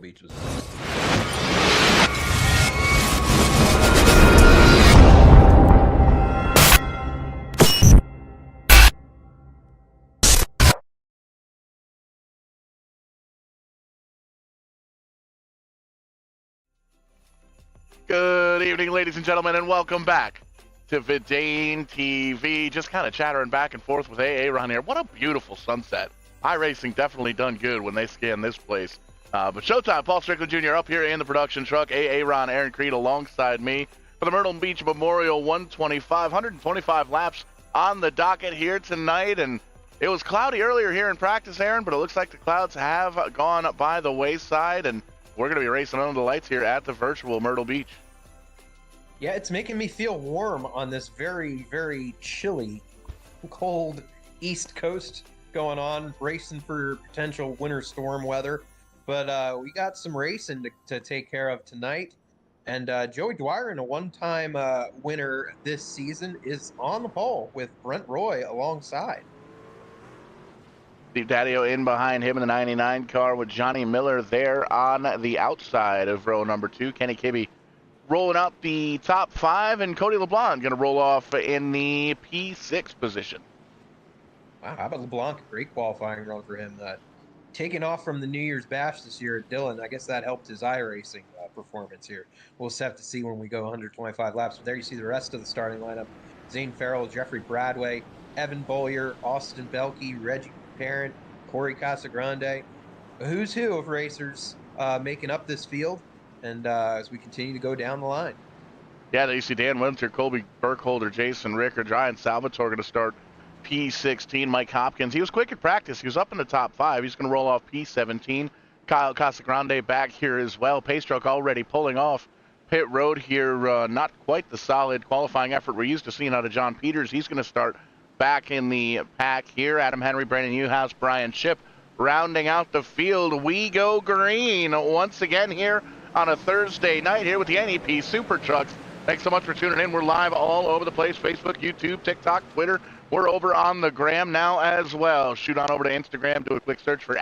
Beech was. Good evening, ladies and gentlemen, and welcome back to VidaneTV. Just kind of chattering back and forth with AA around here. What a beautiful sunset. iRacing definitely done good when they scan this place. But Showtime, Paul Strickland Jr. up here in the production truck. AA Ron, Aaron Creed alongside me for the Myrtle Beach Memorial 125 laps on the docket here tonight. And it was cloudy earlier here in practice, Aaron, but it looks like the clouds have gone by the wayside, and we're going to be racing under the lights here at the virtual Myrtle Beach. Yeah, it's making me feel warm on this very, very chilly, cold East Coast going on, racing for potential winter storm weather. But we got some racing to take care of tonight. And Joey Dwyer, a one-time winner this season, is on the pole with Brent Roy alongside. Steve Daddio in behind him in the 99 car with Johnny Miller there on the outside of row number 2. Kenny Kibbe rolling up the top 5, and Cody LeBlanc going to roll off in the P6 position. Wow, how about LeBlanc? Great qualifying run for him. Taking off from the New Year's Bash this year at Dillon, I guess that helped his iRacing performance here. We'll just have to see when we go 125 laps. But there you see the rest of the starting lineup. Zane Farrell, Jeffrey Bradway, Evan Bollier, Austin Belke, Reggie Parent, Corey Casagrande. A who's who of racers making up this field, and as we continue to go down the line. Yeah, there you see Dan Winter, Colby Burkholder, Jason Rickard, Ryan Salvatore going to start P16. Mike Hopkins, he was quick at practice. He was up in the top 5. He's going to roll off P17. Kyle Casagrande back here as well. Pace truck already pulling off pit road here. Not quite the solid qualifying effort we're used to seeing out of John Peters. He's going to start back in the pack here. Adam Henry, Brandon Newhouse, Brian Shipp rounding out the field. We go green once again here on a Thursday night here with the NEP Super Trucks. Thanks so much for tuning in. We're live all over the place. Facebook, YouTube, TikTok, Twitter. We're over on the gram now as well. Shoot on over to Instagram. Do a quick search for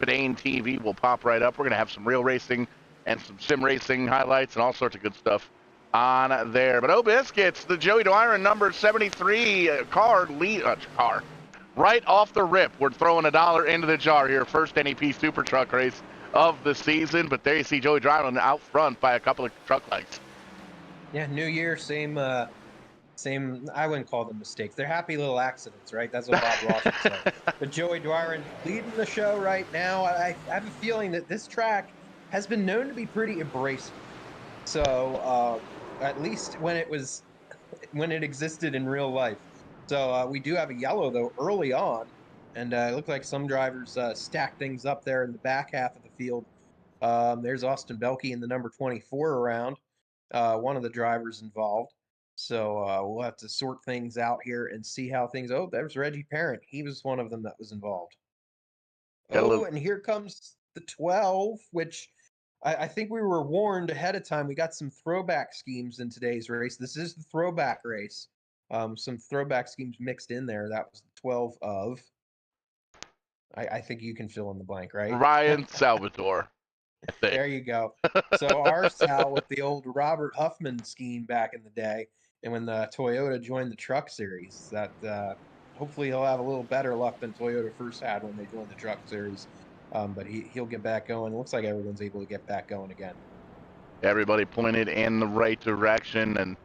@VidaneTV. We'll pop right up. We're going to have some real racing and some sim racing highlights and all sorts of good stuff on there. But oh biscuits, the Joey Dwyer number 73 car right off the rip. We're throwing $1 into the jar here. First NEP Super Truck race of the season. But there you see Joey Dwyer out front by a couple of truck lengths. Yeah, new year, same. I wouldn't call them mistakes. They're happy little accidents, right? That's what Bob Ross would say. But Joey Dwyer leading the show right now. I have a feeling that this track has been known to be pretty abrasive. So at least when it existed in real life. So we do have a yellow though early on, and it looked like some drivers stacked things up there in the back half of the field. There's Austin Belke in the number 24 around. One of the drivers involved. So we'll have to sort things out here and see how things. Oh, there's Reggie Parent. He was one of them that was involved. Oh, and here comes the 12, which I think we were warned ahead of time. We got some throwback schemes in today's race. This is the throwback race. Some throwback schemes mixed in there. That was the 12 of. I think you can fill in the blank, right? Ryan Salvatore. There you go. So our Sal with the old Robert Huffman scheme back in the day, and when the Toyota joined the Truck Series, that hopefully he'll have a little better luck than Toyota first had when they joined the Truck Series. But he'll get back going. It looks like everyone's able to get back going again. Everybody pointed in the right direction, and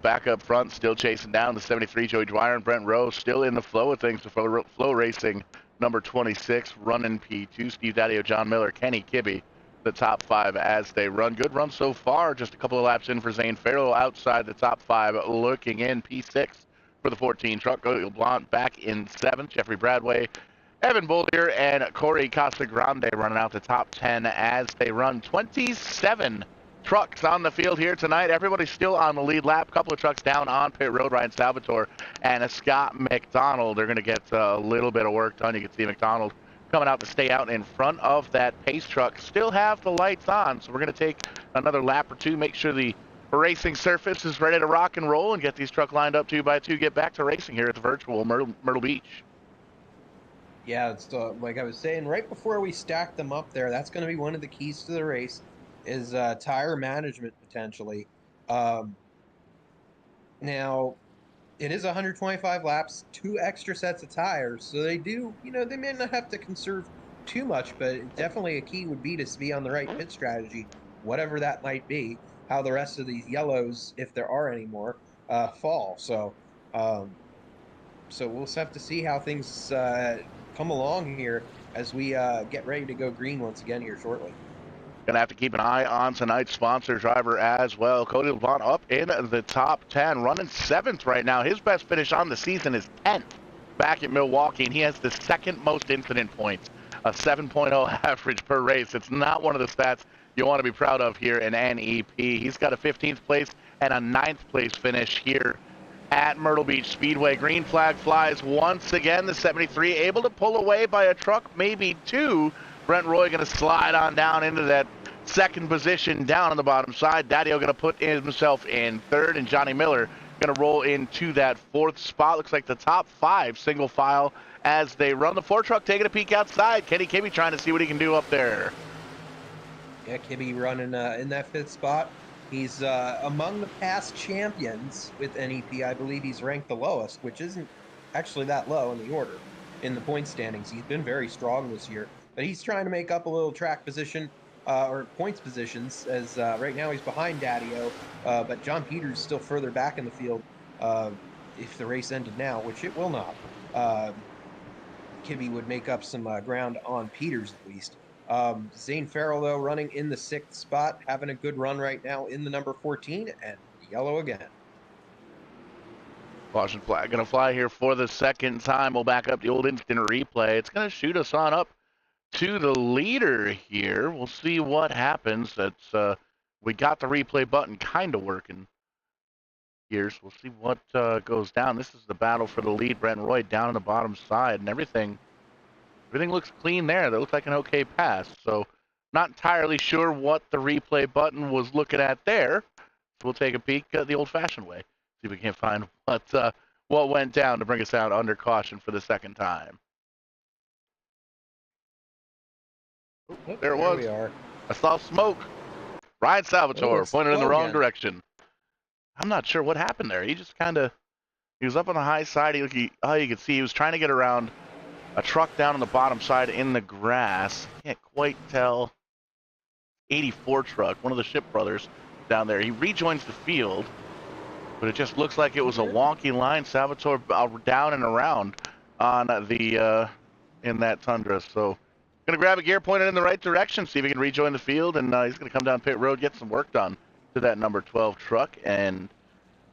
back up front, still chasing down the 73 Joey Dwyer and Brent Rowe, still in the flow of things to Flow Racing. Number 26, running P2, Steve Daddio, John Miller, Kenny Kibbe, the top 5 as they run. Good run so far, just a couple of laps in for Zane Farrell outside the top 5, looking in P6 for the 14 truck. Cody LeBlanc back in 7th, Jeffrey Bradway, Evan Bollier, and Corey Casagrande running out the top 10 as they run. 27 trucks on the field here tonight. Everybody's still on the lead lap. A couple of trucks down on pit road. Ryan Salvatore and Scott McDonald are going to get a little bit of work done. You can see McDonald coming out to stay out in front of that pace truck. Still have the lights on, so we're going to take another lap or two, make sure the racing surface is ready to rock and roll, and get these trucks lined up 2 by 2, get back to racing here at the virtual Myrtle Beach. Yeah, it's like I was saying right before we stack them up there, that's going to be one of the keys to the race is tire management potentially. Um, Now, it is 125 laps, two extra sets of tires, so they do, they may not have to conserve too much, but definitely a key would be to be on the right pit strategy, whatever that might be, how the rest of these yellows, if there are any more, fall. Um, so we'll just have to see how things come along here as we get ready to go green once again here shortly. Gonna have to keep an eye on tonight's sponsor driver as well. Cody LeBlanc up in the top 10, running 7th right now. His best finish on the season is 10th back at Milwaukee, and he has the second most incident points, a 7.0 average per race. It's not one of the stats you want to be proud of here in NEP. He's got a 15th place and a 9th place finish here at Myrtle Beach Speedway. Green flag flies once again. The 73 able to pull away by a truck, maybe two. Brent Roy going to slide on down into that second position down on the bottom side. Daddio going to put himself in third, and Johnny Miller going to roll into that 4th spot. Looks like the top 5 single file as they run. The 4 truck taking a peek outside. Kenny Kibbe trying to see what he can do up there. Yeah, Kibbe running in that 5th spot. He's among the past champions with NEP. I believe he's ranked the lowest, which isn't actually that low in the order in the point standings. He's been very strong this year, but he's trying to make up a little track position or points positions as right now he's behind Daddio, but John Peters still further back in the field if the race ended now, which it will not. Kibbe would make up some ground on Peters at least. Zane Farrell, though, running in the 6th spot, having a good run right now in the number 14 and yellow again. Caution flag going to fly here for the second time. We'll back up the old instant replay. It's going to shoot us on up to the leader here. We'll see what happens. That's we got the replay button kind of working here. So we'll see what goes down. This is the battle for the lead. Brent Roy down on the bottom side, and everything looks clean there. That looks like an okay pass. So not entirely sure what the replay button was looking at there. So we'll take a peek the old-fashioned way. See if we can find what went down to bring us out under caution for the second time. There it was. We are. I saw smoke. Ryan Salvatore pointed in the wrong direction. I'm not sure what happened there. He just he was up on the high side. You could see he was trying to get around a truck down on the bottom side in the grass. Can't quite tell. 84 truck, one of the Ship brothers down there. He rejoins the field, but it just looks like it was a wonky line. Salvatore down and around on the in that Tundra. So gonna grab a gear, point it in the right direction, see if he can rejoin the field, and he's gonna come down pit road, get some work done to that number 12 truck. And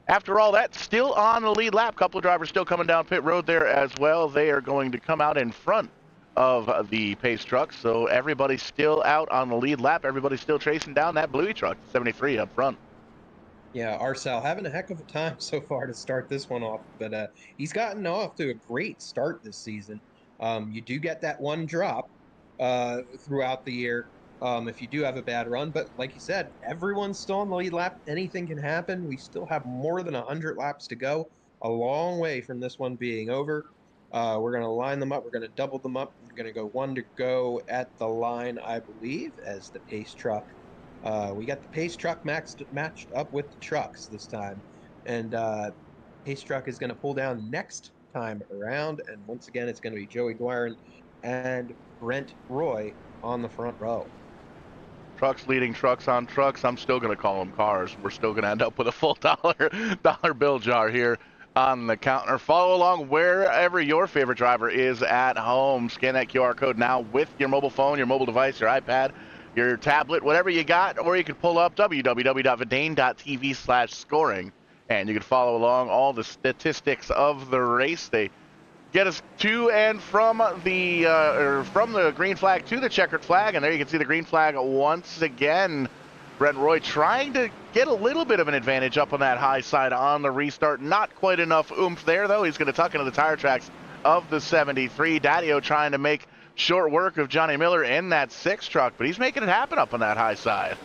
after all that, still on the lead lap. Couple of drivers still coming down pit road there as well. They are going to come out in front of the pace truck. So everybody's still out on the lead lap. Everybody's still chasing down that bluey truck, 73 up front. Yeah, Arcel having a heck of a time so far to start this one off, but he's gotten off to a great start this season. You do get that one drop throughout the year if you do have a bad run, but like you said, everyone's still on the lead lap. Anything can happen. We still have more than 100 laps to go, a long way from this one being over. We're going to line them up. We're going to double them up. We're going to go one to go at the line, I believe, as the pace truck. We got the pace truck matched up with the trucks this time. And pace truck is going to pull down next time around. And once again, it's going to be Joey Dwyer and Brent Roy on the front row. Trucks leading trucks on trucks. I'm still going to call them cars. We're still going to end up with a full dollar bill jar here on the counter. Follow along wherever your favorite driver is at home. Scan that QR code now with your mobile phone, your mobile device, your iPad, your tablet, whatever you got, or you can pull up www.vidane.tv/scoring, and you can follow along all the statistics of the race. They get us to and from the green flag to the checkered flag, and there you can see the green flag once again. Brent Roy trying to get a little bit of an advantage up on that high side on the restart. Not quite enough oomph there, though. He's going to tuck into the tire tracks of the 73. Daddio trying to make short work of Johnny Miller in that 6 truck, but he's making it happen up on that high side.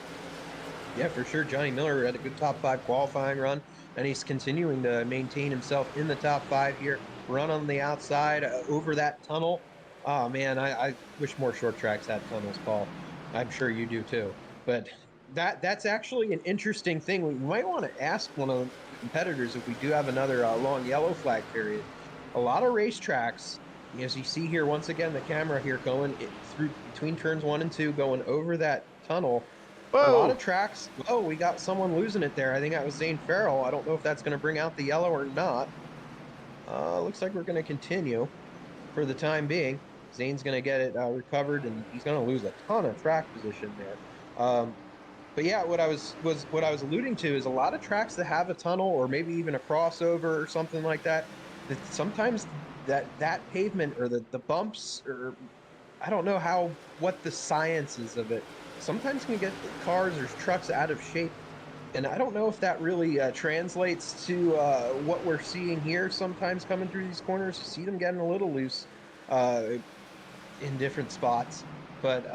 Yeah, for sure. Johnny Miller had a good top 5 qualifying run, and he's continuing to maintain himself in the top 5 here. Run on the outside over that tunnel. Oh man, I wish more short tracks had tunnels, Paul. I'm sure you do too. But that's actually an interesting thing. We might want to ask one of the competitors if we do have another long yellow flag period. A lot of racetracks, as you see here, once again, the camera here going through between turns 1 and 2, going over that tunnel. A lot Whoa! of tracks. Oh, we got someone losing it there. I think that was Zane Farrell. I don't know if that's going to bring out the yellow or not. Looks like we're going to continue for the time being. Zane's going to get it recovered, and he's going to lose a ton of track position there. Um, but yeah, what I was alluding to is a lot of tracks that have a tunnel or maybe even a crossover or something like that. That sometimes that pavement or the bumps, or I don't know what the science is of it. Sometimes can get cars or trucks out of shape, and I don't know if that really translates to what we're seeing here. Sometimes coming through these corners, you see them getting a little loose uh, in different spots. But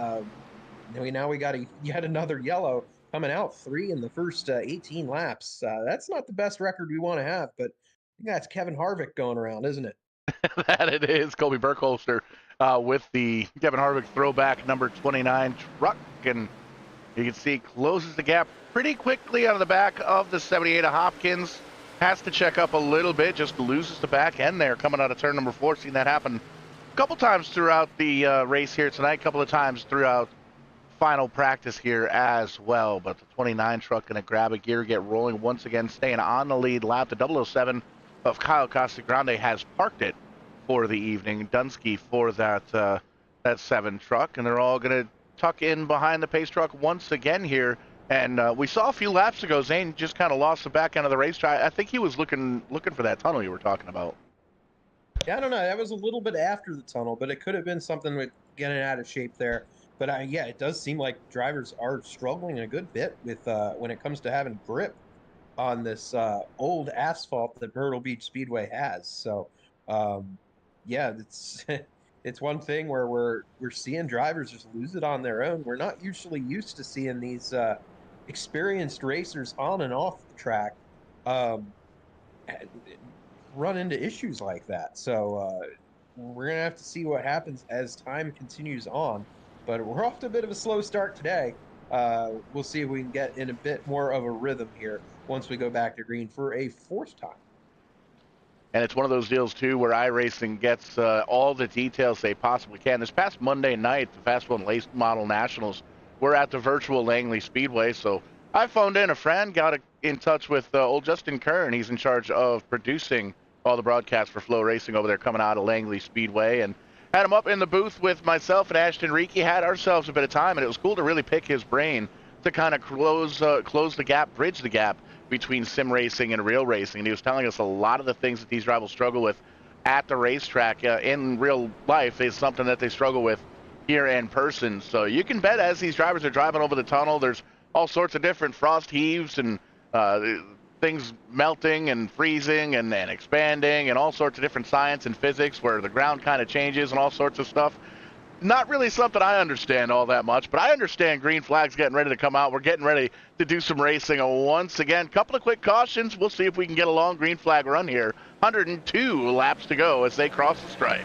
now we got yet another yellow coming out, 3 in the first 18 laps. That's not the best record we want to have, but I think that's Kevin Harvick going around, isn't it? That it is. Colby Burkholster with the Kevin Harvick throwback number 29 truck, and you can see closes the gap pretty quickly out of the back of the 78 of Hopkins. Has to check up a little bit, just loses the back end there coming out of turn number 4. Seen that happen a couple times throughout the race here tonight, a couple of times throughout final practice here as well. But the 29 truck going to grab a gear, get rolling once again, staying on the lead lap. The 007 of Kyle Casagrande has parked it for the evening. Dunsky for that 7 truck, and they're all going to tuck in behind the pace truck once again here. And we saw a few laps ago, Zane just kind of lost the back end of the racetrack. I think he was looking for that tunnel you were talking about. Yeah, I don't know. That was a little bit after the tunnel, but it could have been something with getting out of shape there. But yeah, it does seem like drivers are struggling a good bit with when it comes to having grip on this old asphalt that Myrtle Beach Speedway has. So, um, yeah, it's it's one thing where we're seeing drivers just lose it on their own. We're not usually used to seeing these experienced racers on and off the track um, run into issues like that. So we're gonna have to see what happens as time continues on. But we're off to a bit of a slow start today. We'll see if we can get in a bit more of a rhythm here once we go back to green for a fourth time. And it's one of those deals, too, where iRacing gets all the details they possibly can. This past Monday night, the Fast One Late Model Nationals were at the virtual Langley Speedway. So I phoned in a friend, got in touch with old Justin Kern. He's in charge of producing all the broadcasts for Flow Racing over there coming out of Langley Speedway. And had him up in the booth with myself and Ashton Reiki. Had ourselves a bit of time, and it was cool to really pick his brain to kind of close the gap, bridge the gap between sim racing and real racing. And he was telling us a lot of the things that these drivers struggle with at the racetrack in real life is something that they struggle with here in person. So you can bet as these drivers are driving over the tunnel, there's all sorts of different frost heaves and things melting and freezing and expanding and all sorts of different science and physics where the ground kind of changes and all sorts of stuff. Not really something I understand all that much, but I understand green flag's getting ready to come out. We're getting ready to do some racing once again. Couple of quick cautions. We'll see if we can get a long green flag run here. 102 laps to go as they cross the stripe.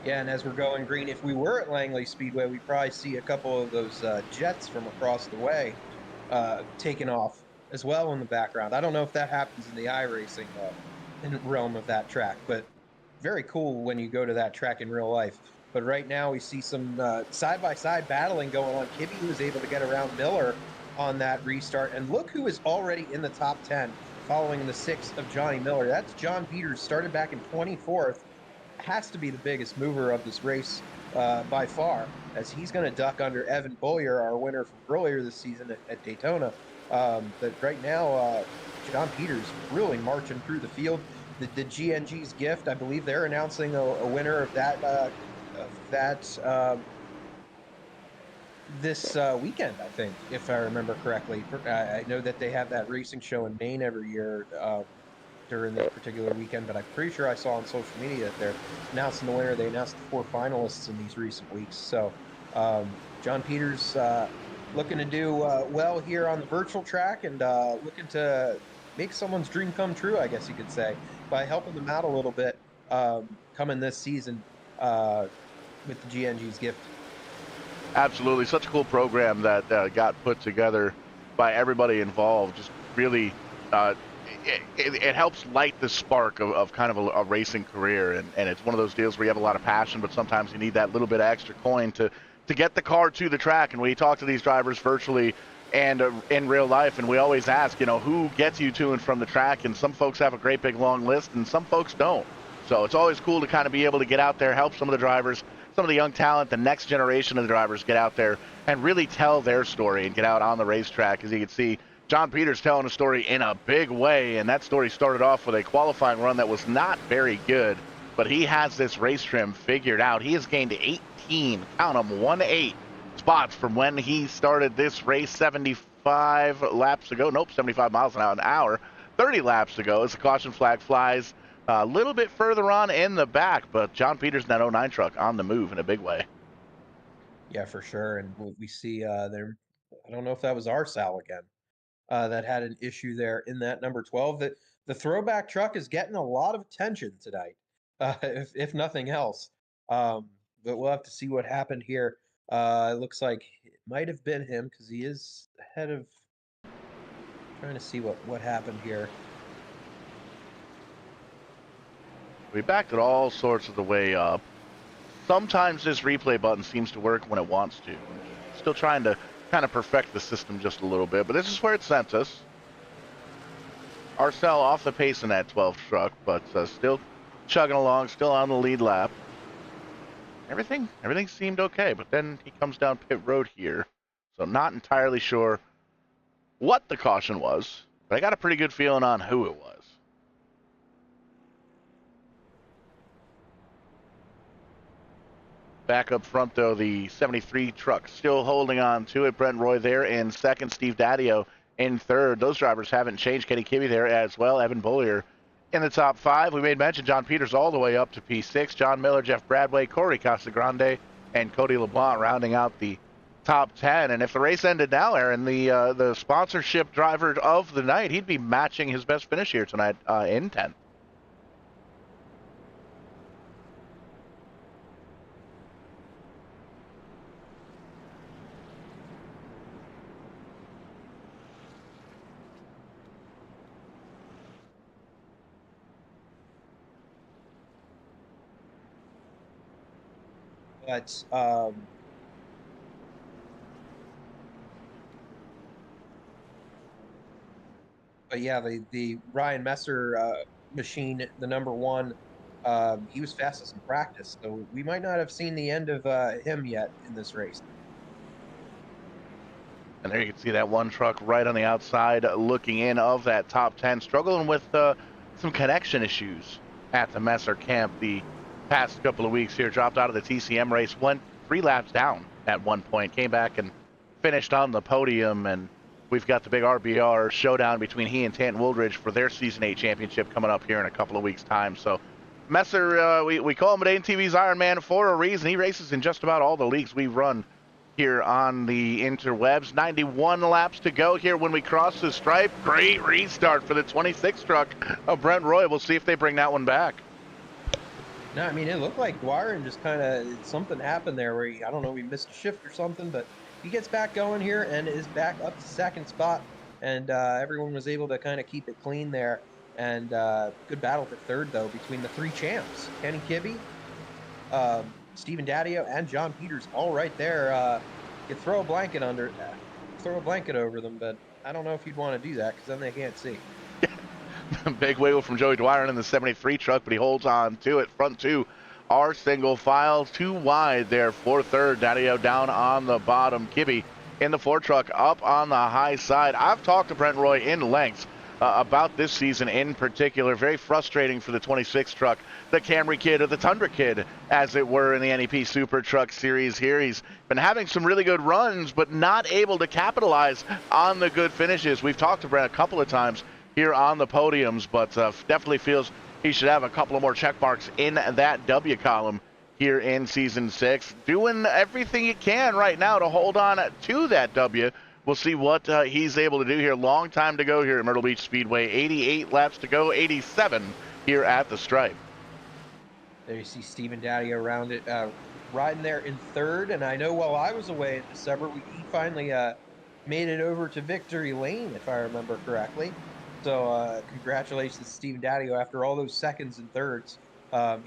Yeah, and as we're going green, if we were at Langley Speedway, we'd probably see a couple of those jets from across the way taking off as well in the background. I don't know if that happens in the iRacing in realm of that track, but very cool when you go to that track in real life. But right now we see some side-by-side battling going on. Kibby was able to get around Miller on that restart. And look who is already in the top 10 following the 6 of Johnny Miller. That's John Peters, started back in 24th. Has to be the biggest mover of this race by far, as he's going to duck under Evan Bowyer, our winner from earlier this season at Daytona. But right now, John Peters really marching through the field. The GNG's gift, I believe they're announcing a winner of that this weekend, I think, if I remember correctly. I know that they have that racing show in Maine every year during this particular weekend, but I'm pretty sure I saw on social media that they're announcing the winner. They announced the 4 finalists in these recent weeks. So John Peters looking to do well here on the virtual track and looking to make someone's dream come true, I guess you could say, by helping them out a little bit coming this season. with the GNG's gift. Absolutely, such a cool program that got put together by everybody involved. Just really, it helps light the spark of kind of a racing career, and it's one of those deals where you have a lot of passion, but sometimes you need that little bit of extra coin to get the car to the track. And we talk to these drivers virtually and in real life, and we always ask, who gets you to and from the track? And some folks have a great big long list, and some folks don't. So it's always cool to kind of be able to get out there, help some of the drivers, some of the young talent, the next generation of the drivers get out there and really tell their story and get out on the racetrack. As you can see, John Peters telling a story in a big way, and that story started off with a qualifying run that was not very good, but he has this race trim figured out. He has gained 18, count them, 18 spots from when he started this race 75 laps ago. Nope, 75 miles an hour, 30 laps ago as the caution flag flies. A little bit further on in the back, but John Peters in that 09 truck on the move in a big way. Yeah, for sure. And we see there, I don't know if that was our Sal again, that had an issue there in that number 12. That the throwback truck is getting a lot of attention tonight, if nothing else. But we'll have to see what happened here. It looks like it might have been him because he is ahead of. Trying to see what happened here. We backed it all sorts of the way up. Sometimes this replay button seems to work when it wants to. Still trying to kind of perfect the system just a little bit, but this is where it sent us. Arcel off the pace in that 12 truck, but still chugging along, still on the lead lap. Everything seemed okay, but then he comes down pit road here, so not entirely sure what the caution was, but I got a pretty good feeling on who it was. Back up front, though, the 73 truck still holding on to it. Brent Roy there in second. Steve Daddio in third. Those drivers haven't changed. Kenny Kibbe there as well. Evan Bullier in the top five. We made mention John Peters all the way up to P6. John Miller, Jeff Bradway, Corey Casagrande, and Cody LeBlanc rounding out the top 10. And if the race ended now, Aaron, the sponsorship driver of the night, he'd be matching his best finish here tonight in 10th. But yeah, the Ryan Messer machine, the number one, he was fastest in practice, so we might not have seen the end of him yet in this race. And there you can see that one truck right on the outside looking in of that top 10, struggling with some connection issues at the Messer camp the past couple of weeks here. Dropped out of the TCM race, went 3 laps down at one point, came back and finished on the podium. And we've got the big RBR showdown between he and Tanton Wooldridge for their Season 8 championship coming up here in a couple of weeks' time. So Messer, we call him VidaneTV's Iron Man for a reason. He races in just about all the leagues we run here on the interwebs. 91 laps to go here when we cross the stripe. Great restart for the 26 truck of Brent Roy. We'll see if they bring that one back. No, I mean, it looked like Dwyer just kind of, something happened there where I don't know, we missed a shift or something, but he gets back going here and is back up to second spot. And everyone was able to kind of keep it clean there. And good battle for third, though, between the 3 champs. Kenny Kibbe, Stephen Daddio, and John Peters, all right there. You throw a blanket over them, but I don't know if you'd want to do that because then they can't see. Big wiggle from Joey Dwyer in the 73 truck, but he holds on to it. Front 2 are single file, 2 wide there for third. Daddio down on the bottom. Kibbe in the 4 truck up on the high side. I've talked to Brent Roy in length about this season in particular. Very frustrating for the 26 truck, the Camry kid, or the Tundra kid, as it were, in the NEP Super Truck Series here. He's been having some really good runs, but not able to capitalize on the good finishes. We've talked to Brent a couple of times here on the podiums, but definitely feels he should have a couple of more check marks in that W column here in Season 6. Doing everything he can right now to hold on to that W. We'll see what he's able to do here. Long time to go here at Myrtle Beach Speedway. 88 laps to go, 87 here at the stripe. There you see Stephen Daddio around it, riding there in third. And I know while I was away in December, he finally made it over to victory lane, if I remember correctly. So congratulations to Stephen Daddio after all those seconds and thirds.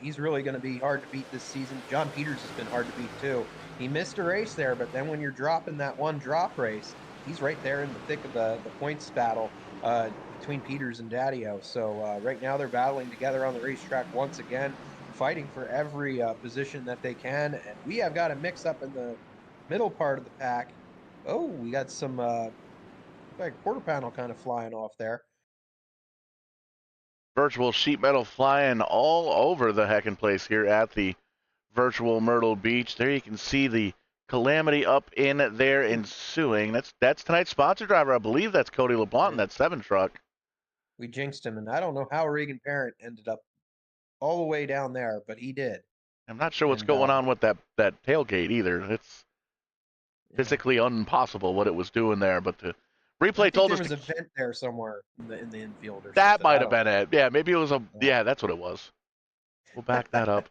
He's really going to be hard to beat this season. John Peters has been hard to beat too. He missed a race there, but then when you're dropping that one drop race, he's right there in the thick of the points battle between Peters and Daddio. So right now they're battling together on the racetrack once again, fighting for every position that they can. And we have got a mix up in the middle part of the pack. Oh, we got some like quarter panel kind of flying off there. Virtual sheet metal flying all over the heckin' place here at the virtual Myrtle Beech. There you can see the calamity up in there ensuing. That's tonight's sponsor driver. I believe that's Cody LeBlanc in that 7 truck. We jinxed him, and I don't know how Regan Parent ended up all the way down there, but he did. I'm not sure what's And going on with that tailgate either. It's yeah. physically impossible what it was doing there, but the replay I think told there us was a vent there somewhere in the infield or that something. might have been it. Yeah, maybe it was Yeah. yeah, that's what it was. We'll back that up.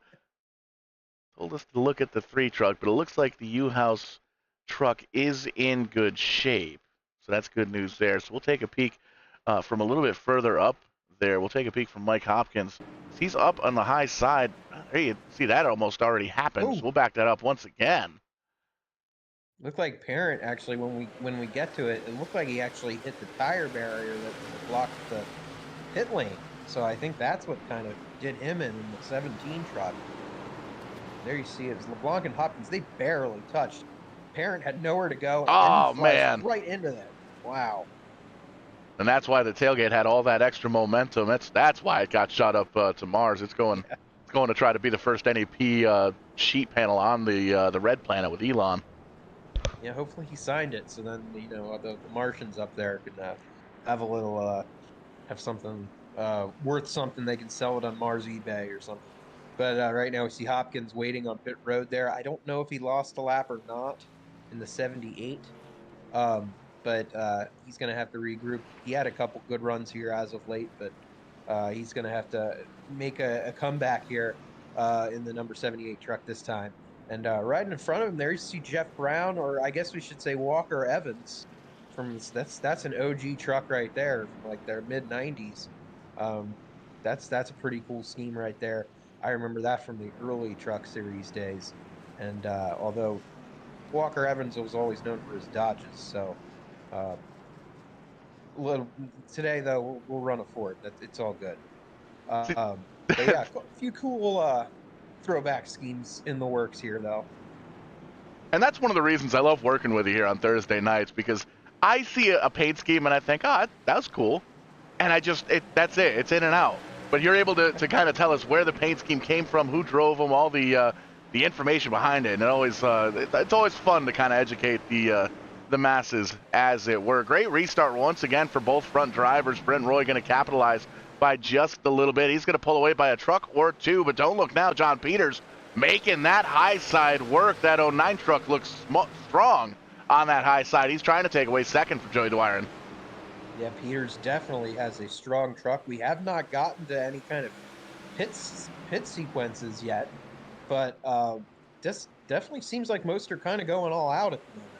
Told us to look at the 3 truck, but it looks like the U-House truck is in good shape. So that's good news there. So we'll take a peek from a little bit further up there. We'll take a peek from Mike Hopkins. He's up on the high side. There you see that almost already happened. So we'll back that up once again. Looked like Parent actually when we get to it, it looked like he actually hit the tire barrier that blocked the pit lane. So I think that's what kind of did him in the 17 truck. There you see it. It's LeBlanc and Hopkins. They barely touched. Parent had nowhere to go, and then Oh he flies man! right into that. Wow. And that's why the tailgate had all that extra momentum. That's why it got shot up to Mars. It's going to try to be the first NEP sheet panel on the Red Planet with Elon. Yeah, hopefully he signed it, so then the Martians up there can have a little have something worth something. They can sell it on Mars eBay or something. But right now we see Hopkins waiting on pit road there. I don't know if he lost a lap or not in the 78. But he's going to have to regroup. He had a couple good runs here as of late, but he's going to have to make a comeback here in the number 78 truck this time. And right in front of him there, you see Jeff Brown, or I guess we should say Walker Evans. That's an OG truck right there from like their mid 90s. That's a pretty cool scheme right there. I remember that from the early Truck Series days. And although Walker Evans was always known for his dodges, so uh, little today though we'll run a Ford. It's all good. But yeah, a few cool throwback schemes in the works here though. And that's one of the reasons I love working with you here on Thursday nights, because I see a paint scheme and I think, oh, that was cool. And that's it. It's in and out. But you're able to kind of tell us where the paint scheme came from, who drove them, all the information behind it. And it's always fun to kind of educate the masses, as it were. Great restart once again for both front drivers. Brent Roy going to capitalize by just a little bit. He's going to pull away by a truck or two, but don't look now. John Peters making that high side work. That 09 truck looks strong on that high side. He's trying to take away second from Joey Dwyer. Yeah, Peters definitely has a strong truck. We have not gotten to any kind of pit sequences yet, but this definitely seems like most are kind of going all out at the moment.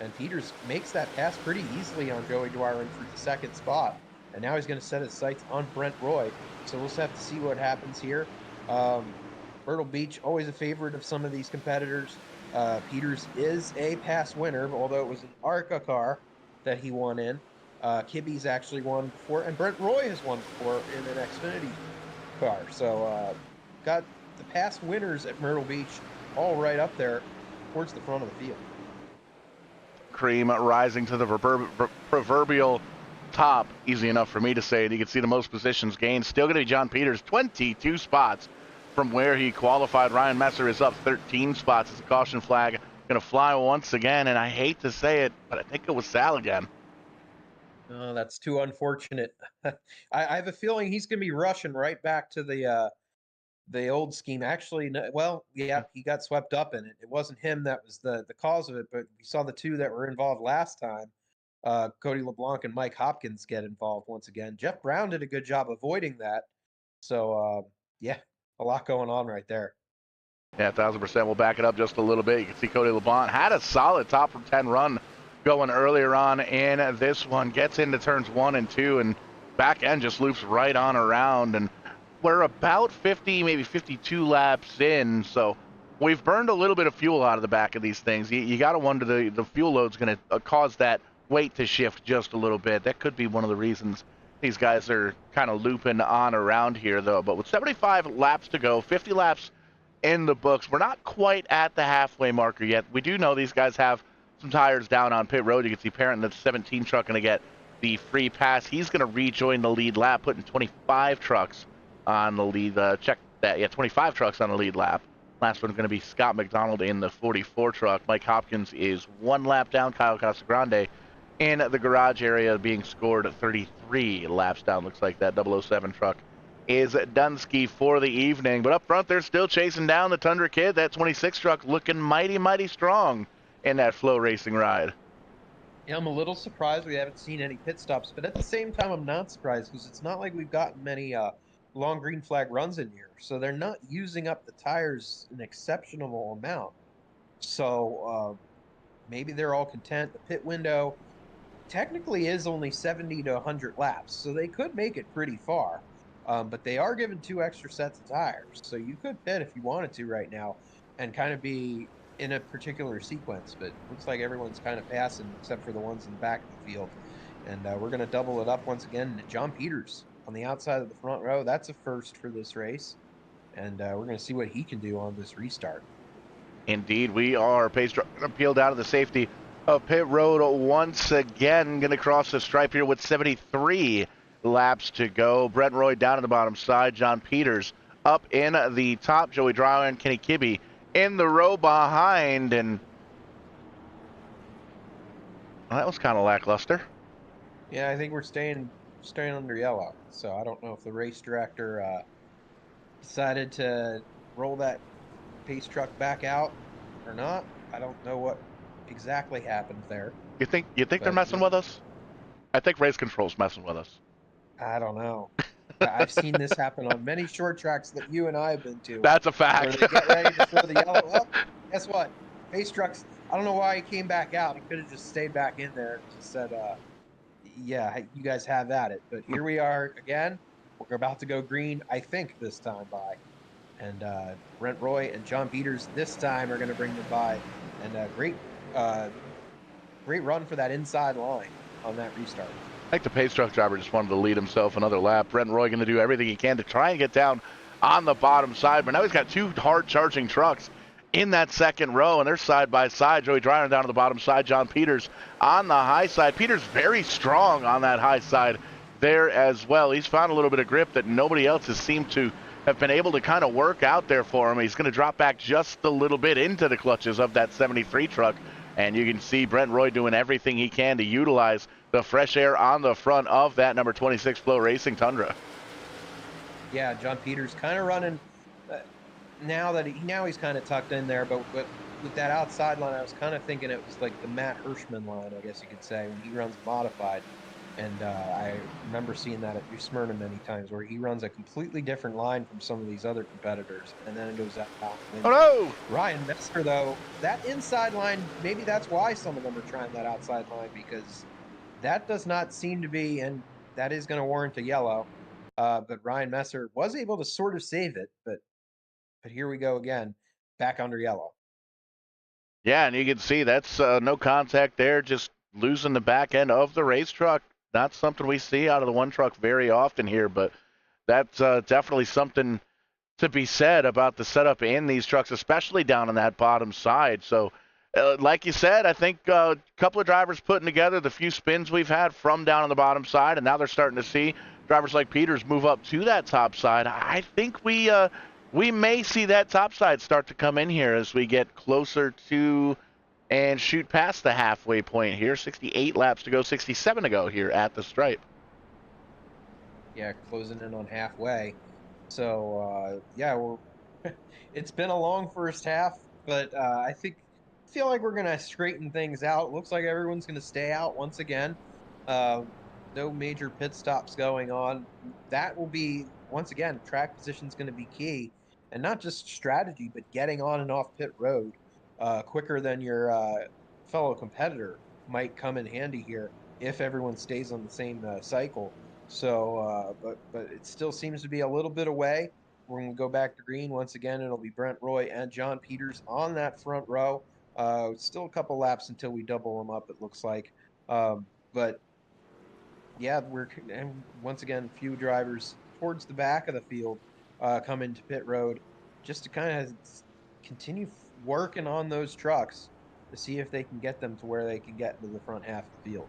And Peters makes that pass pretty easily on Joey Dwyer for the second spot. And now he's going to set his sights on Brent Roy. So we'll just have to see what happens here. Myrtle Beech, always a favorite of some of these competitors. Peters is a past winner, although it was an ARCA car that he won in. Kibby's actually won before, and Brent Roy has won before in an Xfinity car. So got the past winners at Myrtle Beech all right up there towards the front of the field. Cream rising to the proverbial top. Easy enough for me to say it. You can see the most positions gained. Still going to be John Peters, 22 spots from where he qualified. Ryan Messer is up 13 spots as a caution flag going to fly once again. And I hate to say it, but I think it was Sal again. Oh, that's too unfortunate. I have a feeling he's going to be rushing right back to the old scheme. Actually, no, well, yeah, he got swept up in it. It wasn't him that was the cause of it, but we saw the two that were involved last time. Cody LeBlanc and Mike Hopkins get involved once again. Jeff Brown did a good job avoiding that. So, yeah, a lot going on right there. Yeah, 1000%. We'll back it up just a little bit. You can see Cody LeBlanc had a solid top 10 run going earlier on in this one. Gets into turns 1 and 2, and back end just loops right on around. And we're about 50, maybe 52 laps in, so we've burned a little bit of fuel out of the back of these things. You got to wonder the fuel load's going to cause that weight to shift just a little bit. That could be one of the reasons these guys are kind of looping on around here, though. But with 75 laps to go, 50 laps in the books, we're not quite at the halfway marker yet. We do know these guys have some tires down on pit road. You can see Parent, the 17 truck, going to get the free pass. He's going to rejoin the lead lap, putting 25 trucks on the lead. Check that. Yeah, 25 trucks on the lead lap. Last one's going to be Scott McDonald in the 44 truck. Mike Hopkins is 1 lap down. Kyle Casagrande in the garage area being scored 33 laps down. Looks like that 007 truck is Dunsky for the evening. But up front, they're still chasing down the Tundra Kid. That 26 truck looking mighty, mighty strong in that Flow Racing ride. Yeah, I'm a little surprised we haven't seen any pit stops, but at the same time, I'm not surprised because it's not like we've gotten many long green flag runs in here. So they're not using up the tires an exceptional amount. So maybe they're all content. The pit window technically is only 70 to 100 laps, so they could make it pretty far. But they are given 2 extra sets of tires, so you could pit if you wanted to right now and kind of be in a particular sequence. But looks like everyone's kind of passing except for the ones in the back of the field. And we're going to double it up once again. John Peters on the outside of the front row. That's a first for this race. And we're going to see what he can do on this restart. Indeed, we are. Pace peeled out of the safety of pit road once again. Going to cross the stripe here with 73 laps to go. Brent Roy down at the bottom side. John Peters up in the top. Joey Dreyer and Kenny Kibbe in the row behind. And well, that was kind of lackluster. Yeah, I think we're staying under yellow. So I don't know if the race director decided to roll that pace truck back out or not. I don't know what exactly happened there. You think they're messing with us? I think race control's messing with us. I don't know. I've seen this happen on many short tracks that you and I have been to. That's a fact. Where they get ready to throw the yellow up. Guess what? Pace trucks. I don't know why he came back out. He could have just stayed back in there and just said, "Yeah, you guys have at it." But here we are again. We're about to go green. I think this time by, and Brent Roy and John Peters this time are going to bring them by, and great run for that inside line on that restart. I think the pace truck driver just wanted to lead himself another lap. Brent Roy going to do everything he can to try and get down on the bottom side, but now he's got 2 hard charging trucks in that second row, and they're side by side. Joey Dreyer down to the bottom side, John Peters on the high side. Peters very strong on that high side there as well. He's found a little bit of grip that nobody else has seemed to have been able to kind of work out there for him. He's going to drop back just a little bit into the clutches of that 73 truck, and you can see Brent Roy doing everything he can to utilize the fresh air on the front of that number 26 Flow Racing Tundra. Yeah, John Peters kind of running now he's kind of tucked in there, but with that outside line, I was kind of thinking it was like the Matt Hirschman line, I guess you could say, when he runs modified. And I remember seeing that at Smyrna many times, where he runs a completely different line from some of these other competitors, and then it goes out. Oh no! Ryan Messer, though, that inside line, maybe that's why some of them are trying that outside line, because that does not seem to be, and that is going to warrant a yellow. But Ryan Messer was able to sort of save it, but here we go again, back under yellow. Yeah, and you can see that's no contact there, just losing the back end of the race truck. Not something we see out of the one truck very often here, but that's definitely something to be said about the setup in these trucks, especially down on that bottom side. So, like you said, I think a couple of drivers putting together the few spins we've had from down on the bottom side, and now they're starting to see drivers like Peters move up to that top side. I think we may see that top side start to come in here as we get closer to and shoot past the halfway point here. 68 laps to go, 67 to go here at the stripe. Yeah, closing in on halfway. So, yeah, it's been a long first half, but I feel like we're going to straighten things out. Looks like everyone's going to stay out once again. No major pit stops going on. That will be, once again, track position is going to be key. and not just strategy, but getting on and off pit road quicker than your fellow competitor might come in handy here if everyone stays on the same cycle. So, but it still seems to be a little bit away. When we go back to green once again, it'll be Brent Roy and John Peters on that front row. Still a couple laps until we double them up, it looks like. But yeah, and once again, few drivers towards the back of the field come into pit road just to kind of continue working on those trucks to see if they can get them to where they can get into the front half of the field.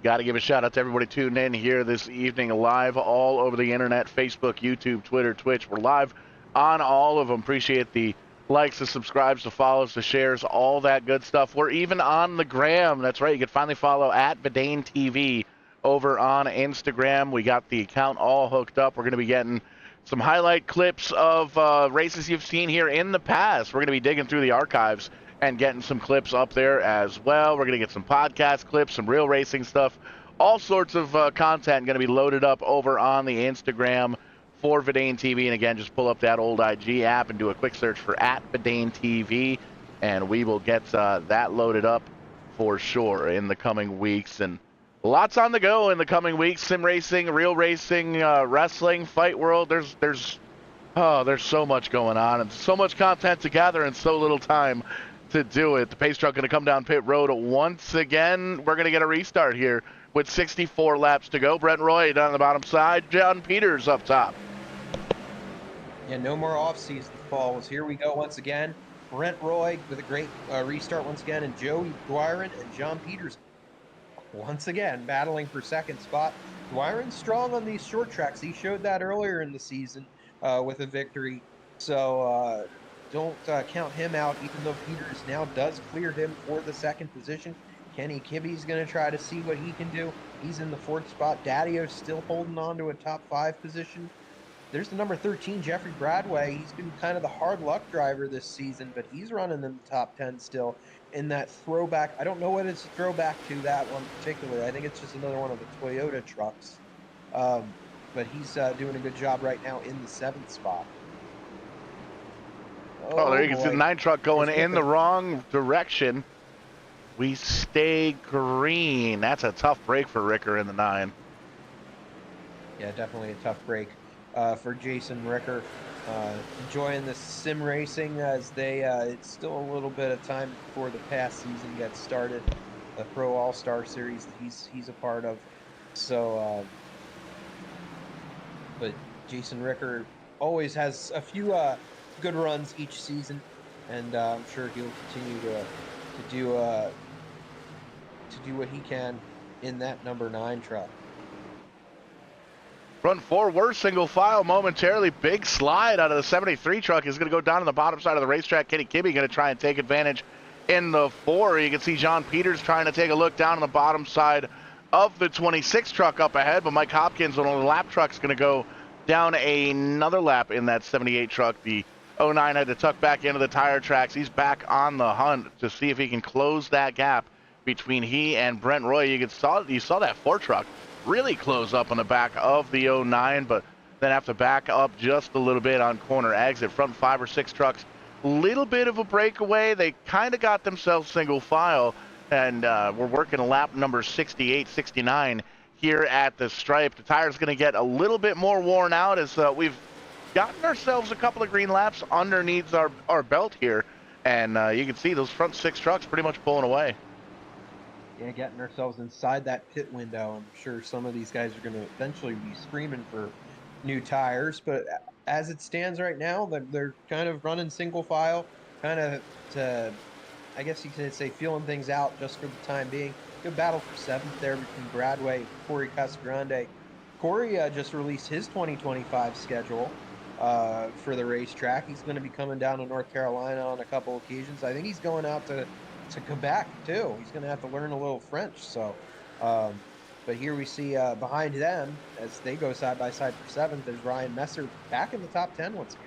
Got to give a shout out to everybody tuned in here this evening live all over the internet, Facebook, YouTube, Twitter, Twitch. We're live on all of them. Appreciate the likes, the subscribes, the follows, the shares, all that good stuff. We're even on the gram. That's right. You can finally follow at VidaneTV over on Instagram. We got the account all hooked up. We're going to be getting some highlight clips of races you've seen here in the past. We're going to be digging through the archives and getting some clips up there as well. We're going to get some podcast clips, some real racing stuff, all sorts of content going to be loaded up over on the Instagram for VidaneTV. And again, just pull up that old IG app and do a quick search for @VidaneTV, and we will get that loaded up for sure in the coming weeks. And lots on the go in the coming weeks: sim racing, real racing, wrestling, fight world. There's so much going on and so much content to gather in so little time to do it. The pace truck going to come down pit road once again. We're going to get a restart here with 64 laps to go. Brent Roy down the bottom side, John Peters up top. Yeah, no more off-season falls. Here we go once again. Brent Roy with a great restart once again, and Joey Dwyron and John Peters once again battling for second spot. Dwyron's strong on these short tracks. He showed that earlier in the season with a victory. So don't count him out, even though Peters now does clear him for the second position. Kenny Kibbe's going to try to see what he can do. He's in the fourth spot. Daddy-O's still holding on to a top 5 position. There's the number 13, Jeffrey Bradway. He's been kind of the hard luck driver this season, but he's running in the top 10 still in that throwback. I don't know what it's a throwback to, that one particularly. I think it's just another one of the Toyota trucks. But he's doing a good job right now in the 7th spot. Oh, there you can see the 9 truck going in the wrong direction. We stay green. That's a tough break for Ricker in the 9. Yeah, definitely a tough break for Jason Ricker. Enjoying the sim racing as they it's still a little bit of time before the past season gets started. The Pro All-Star Series that he's a part of. So, but Jason Ricker always has a few good runs each season, and I'm sure he'll continue to do what he can in that number 9 truck. Front 4, we're single file momentarily. Big slide out of the 73 truck is going to go down on the bottom side of the racetrack. Kenny Kibbe going to try and take advantage in the 4. You can see John Peters trying to take a look down on the bottom side of the 26 truck up ahead, but Mike Hopkins on the lap truck is going to go down another lap in that 78 truck. The 09 had to tuck back into the tire tracks. He's back on the hunt to see if he can close that gap between he and Brent Roy. You saw that 4 truck really close up on the back of the 09, but then have to back up just a little bit on corner exit. Front 5 or 6 trucks, little bit of a breakaway. They kind of got themselves single file, and we're working lap number 68, 69 here at the stripe. The tire's going to get a little bit more worn out as we've gotten ourselves a couple of green laps underneath our belt here, and you can see those front 6 trucks pretty much pulling away. Yeah, getting ourselves inside that pit window. I'm sure some of these guys are going to eventually be screaming for new tires, but as it stands right now, they're kind of running single file, kind of to, I guess you could say, feeling things out just for the time being. Good battle for 7th there between Bradway and Corey Casagrande. Corey just released his 2025 schedule for the racetrack. He's going to be coming down to North Carolina on a couple occasions. I think he's going out to Quebec too. He's going to have to learn a little French. So, but here we see behind them as they go side by side for 7th. There's Ryan Messer back in the top 10 once again.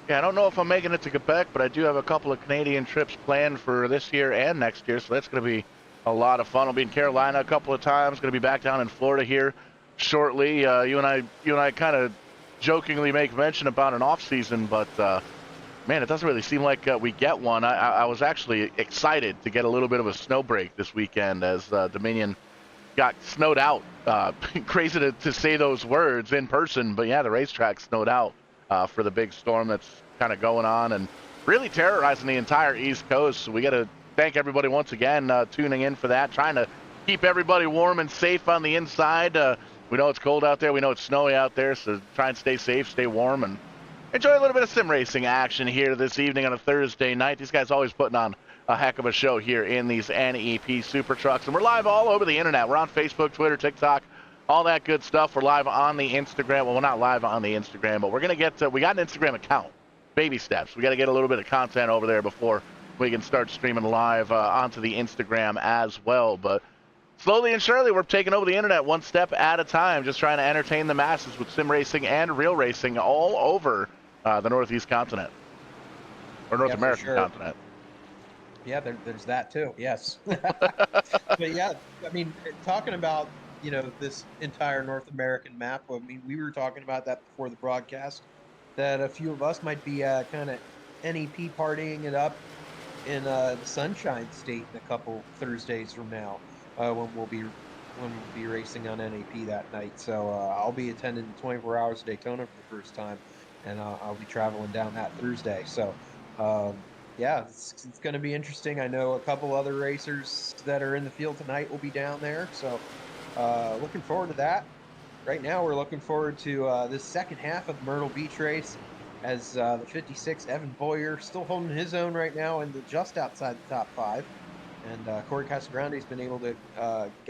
Yeah, I don't know if I'm making it to Quebec, but I do have a couple of Canadian trips planned for this year and next year, so that's going to be a lot of fun. I'll be in Carolina a couple of times. Going to be back down in Florida here shortly. You and I kind of jokingly make mention about an off season, but man, it doesn't really seem like we get one. I was actually excited to get a little bit of a snow break this weekend as Dominion got snowed out. Crazy to say those words in person, but yeah, the racetrack snowed out for the big storm that's kind of going on and really terrorizing the entire East Coast. So we got to thank everybody once again tuning in for that, trying to keep everybody warm and safe on the inside. We know it's cold out there. We know it's snowy out there, so try and stay safe, stay warm, and enjoy a little bit of sim racing action here this evening on a Thursday night. These guys always putting on a heck of a show here in these NEP Super Trucks. And we're live all over the internet. We're on Facebook, Twitter, TikTok, all that good stuff. We're live on the Instagram. Well, we're not live on the Instagram, but we're going to get to, we got an Instagram account. Baby steps. We got to get a little bit of content over there before we can start streaming live onto the Instagram as well. But slowly and surely, we're taking over the internet one step at a time, just trying to entertain the masses with sim racing and real racing all over the Northeast continent, or North American continent. Yeah, there's that too. Yes. But yeah, I mean, talking about, this entire North American map, I mean, we were talking about that before the broadcast, that a few of us might be kind of NEP partying it up in the Sunshine State in a couple Thursdays from now, when we'll be racing on NEP that night. So I'll be attending 24 Hours of Daytona for the first time, and I'll be traveling down that Thursday. So yeah, it's going to be interesting. I know a couple other racers that are in the field tonight will be down there, so looking forward to that. Right now, we're looking forward to this second half of the Myrtle Beech race, as the 56 Evan Boyer still holding his own right now and just outside the top 5. And Corey Casagrande's been able to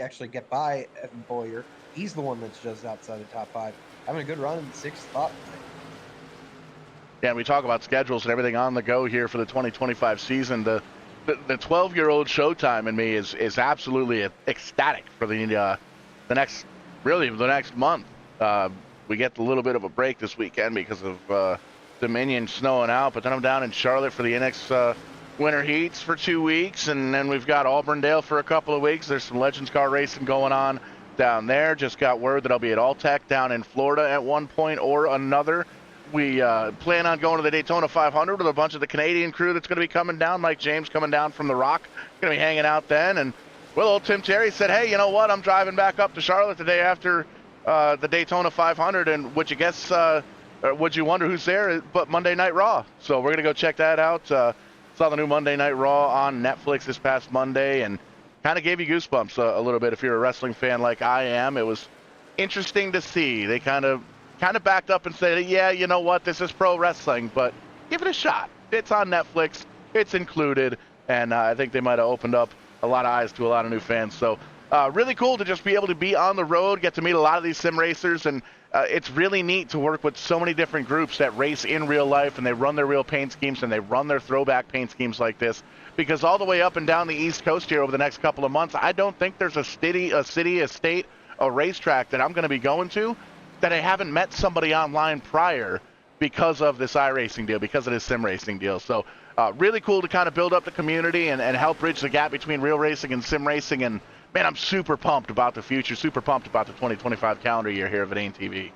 actually get by Evan Boyer. He's the one that's just outside the top 5, having a good run in the 6th spot tonight. Yeah, and we talk about schedules and everything on the go here for the 2025 season. The 12-year-old Showtime in me is absolutely ecstatic for the next month. We get a little bit of a break this weekend because of Dominion snowing out, but then I'm down in Charlotte for the NX Winter Heats for 2 weeks, and then we've got Auburndale for a couple of weeks. There's some Legends car racing going on down there. Just got word that I'll be at Alltech down in Florida at one point or another. We plan on going to the Daytona 500 with a bunch of the Canadian crew that's going to be coming down. Mike James coming down from The Rock, going to be hanging out then. And well, old Tim Terry said, hey, you know what? I'm driving back up to Charlotte the day after the Daytona 500. And would you wonder who's there? But Monday Night Raw. So we're going to go check that out. Saw the new Monday Night Raw on Netflix this past Monday and kind of gave you goosebumps a little bit if you're a wrestling fan like I am. It was interesting to see. They kind of backed up and said, yeah, you know what, this is pro wrestling, but give it a shot. It's on Netflix, it's included, and I think they might have opened up a lot of eyes to a lot of new fans. So really cool to just be able to be on the road, get to meet a lot of these sim racers, and it's really neat to work with so many different groups that race in real life, and they run their real paint schemes, and they run their throwback paint schemes like this, because all the way up and down the East Coast here over the next couple of months, I don't think there's a city, a state, a racetrack that I'm going to be going to that I haven't met somebody online prior because of this iRacing deal, because of this sim racing deal. So really cool to kind of build up the community and help bridge the gap between real racing and sim racing. And man, I'm super pumped about the future, super pumped about the 2025 calendar year here at VidaneTV.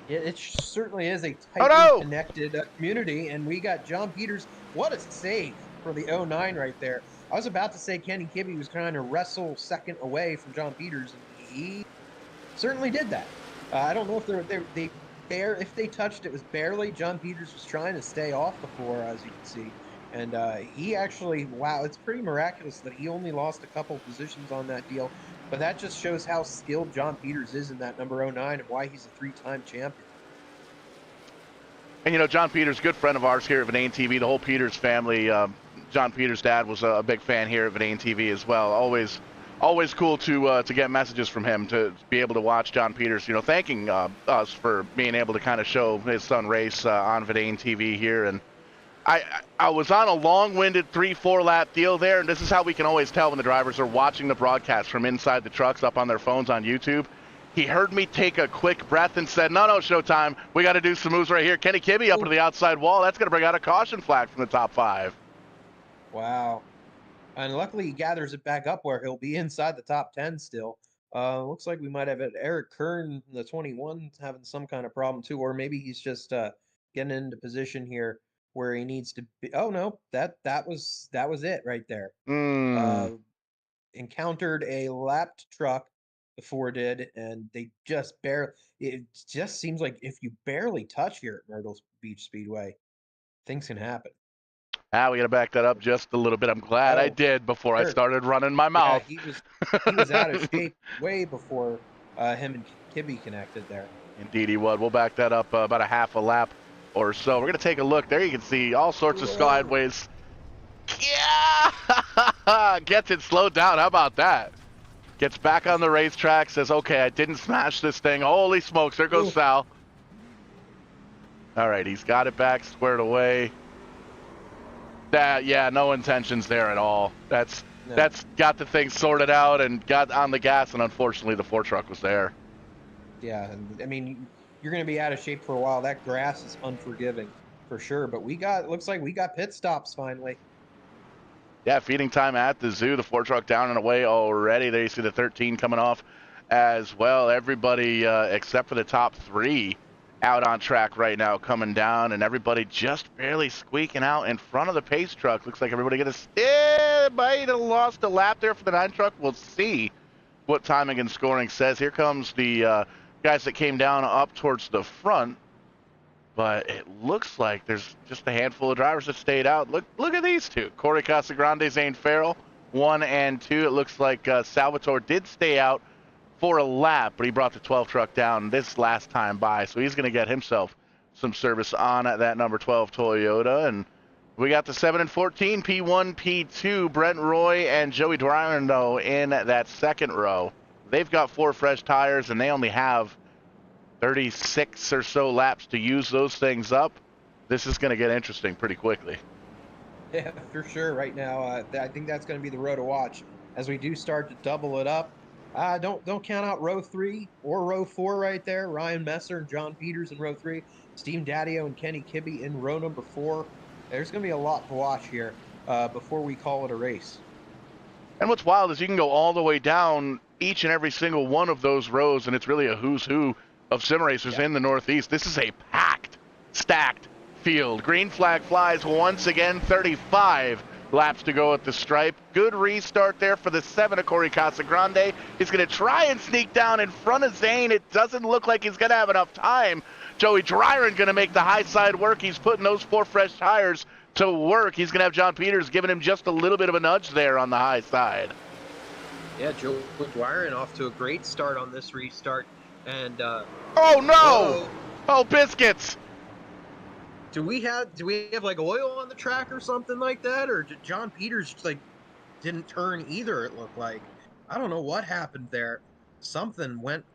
It certainly is a tightly connected community, and we got John Peters. What a save for the 09 right there. I was about to say Kenny Kibbe was trying to wrestle second away from John Peters, and he certainly did that. I don't know if if they touched, it was barely. John Peters was trying to stay off the floor, as you can see. And he actually, wow, it's pretty miraculous that he only lost a couple positions on that deal. But that just shows how skilled John Peters is in that number 09 and why he's a 3-time champion. And, John Peters, good friend of ours here at VidaneTV, the whole Peters family. John Peters' dad was a big fan here at VidaneTV as well. Always cool to get messages from him, to be able to watch John Peters, thanking us for being able to kind of show his son race on VidaneTV here. And I was on a long-winded 3-4 lap deal there, and this is how we can always tell when the drivers are watching the broadcast from inside the trucks up on their phones on YouTube. He heard me take a quick breath and said, no, Showtime, we got to do some moves right here. Kenny Kibbe up to the outside wall. That's going to bring out a caution flag from the top 5. Wow. And luckily he gathers it back up where he'll be inside the top 10 still. Looks like we might have Eric Kern, the 21, having some kind of problem too, or maybe he's just getting into position here where he needs to be. Oh no, that was it right there. Hmm. Uh, encountered a lapped truck, the four did, and they just barely. It just seems like if you barely touch here at Myrtle Beach Speedway, things can happen. We got to back that up just a little bit. I'm glad I Oh, did before I sure. started running my Yeah, mouth. he was out of shape way before him and Kibby connected there. Indeed, he would. We'll back that up about a half a lap or so. We're going to take a look. There you can see all sorts of Whoa. sideways. Yeah! Gets it slowed down. How about that? Gets back on the racetrack, says, okay, I didn't smash this thing. Holy smokes, there goes Ooh. Sal. All right, he's got it back squared away. Yeah, no intentions there at all. That's No. got the thing sorted out and got on the gas, and unfortunately the Ford truck was there. Yeah, and I mean, you're going to be out of shape for a while. That grass is unforgiving for sure. But looks like we got pit stops finally. Yeah, feeding time at the zoo. The Ford truck down and away already. There you see the 13 coming off as well. Everybody except for the top three out on track right now coming down, and everybody just barely squeaking out in front of the pace truck. Looks like everybody might have lost a lap there for the 9 truck. We'll see what timing and scoring says. Here comes the guys that came down up towards the front. But it looks like there's just a handful of drivers that stayed out. Look at these two. Corey Casagrande, Zane Farrell, 1 and 2. It looks like Salvatore did stay out for a lap, but he brought the 12 truck down this last time by. So he's going to get himself some service on that number 12 Toyota. And we got the 7 and 14, P1, P2, Brent Roy and Joey Dwarando in that second row. They've got 4 fresh tires, and they only have 36 or so laps to use those things up. This is going to get interesting pretty quickly. Yeah, for sure. Right now, I think that's going to be the row to watch as we do start to double it up. Don't count out row 3 or row 4 right there. Ryan Messer and John Peters in row 3. Steve Daddio and Kenny Kibbe in row number 4. There's going to be a lot to watch here before we call it a race. And what's wild is you can go all the way down each and every single one of those rows, and it's really a who's who of sim racers in the Northeast. This is a packed, stacked field. Green flag flies once again, 35 laps to go at the stripe. Good restart there for the 7 of Corey Casagrande. He's going to try and sneak down in front of Zane. It doesn't look like he's going to have enough time. Joey Dryron going to make the high side work. He's putting those 4 fresh tires to work. He's going to have John Peters giving him just a little bit of a nudge there on the high side. Yeah, Joe Dwyer off to a great start on this restart. And oh no! whoa. Oh, biscuits! Do we have like oil on the track or something like that, or did John Peters like didn't turn either? It looked like I don't know what happened there. Something went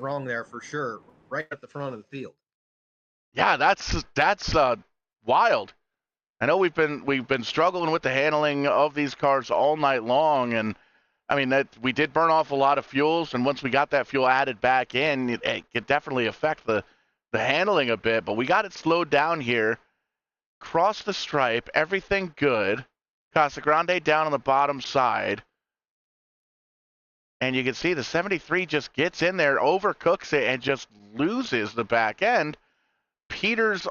wrong there for sure, right at the front of the field. Yeah, that's wild. I know we've been struggling with the handling of these cars all night long, and I mean that we did burn off a lot of fuels, and once we got that fuel added back in, it could definitely affect the handling a bit. But we got it slowed down here. Cross the stripe, everything good. Casagrande down on the bottom side. And you can see the 73 just gets in there, overcooks it, and just loses the back end. Peters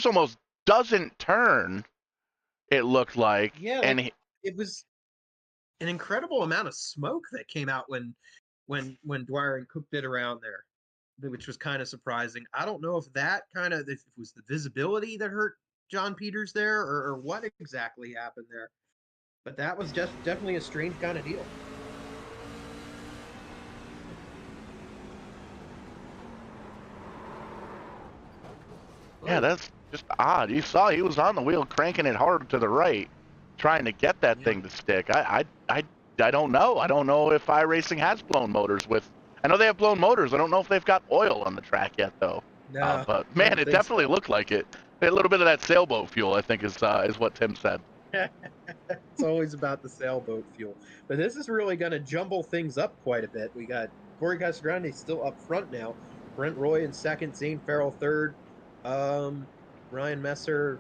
almost doesn't turn, it looked like. Yeah, And it was an incredible amount of smoke that came out when Dwyer and Cook did around there, which was kind of surprising. I don't know if if it was the visibility that hurt John Peters there, or what exactly happened there. But that was just definitely a strange kind of deal. yeah, that's just odd. You saw he was on the wheel cranking it hard to the right, trying to get that thing to stick. I don't know. I don't know if iRacing has blown motors with. I know they have blown motors. I don't know if they've got oil on the track yet, though. No, But man, it definitely looked like it. A little bit of that sailboat fuel, I think, is what Tim said. It's always about the sailboat fuel. But this is really going to jumble things up quite a bit. We got Corey Casagrande still up front now. Brent Roy in second. Zane Farrell third. Ryan Messer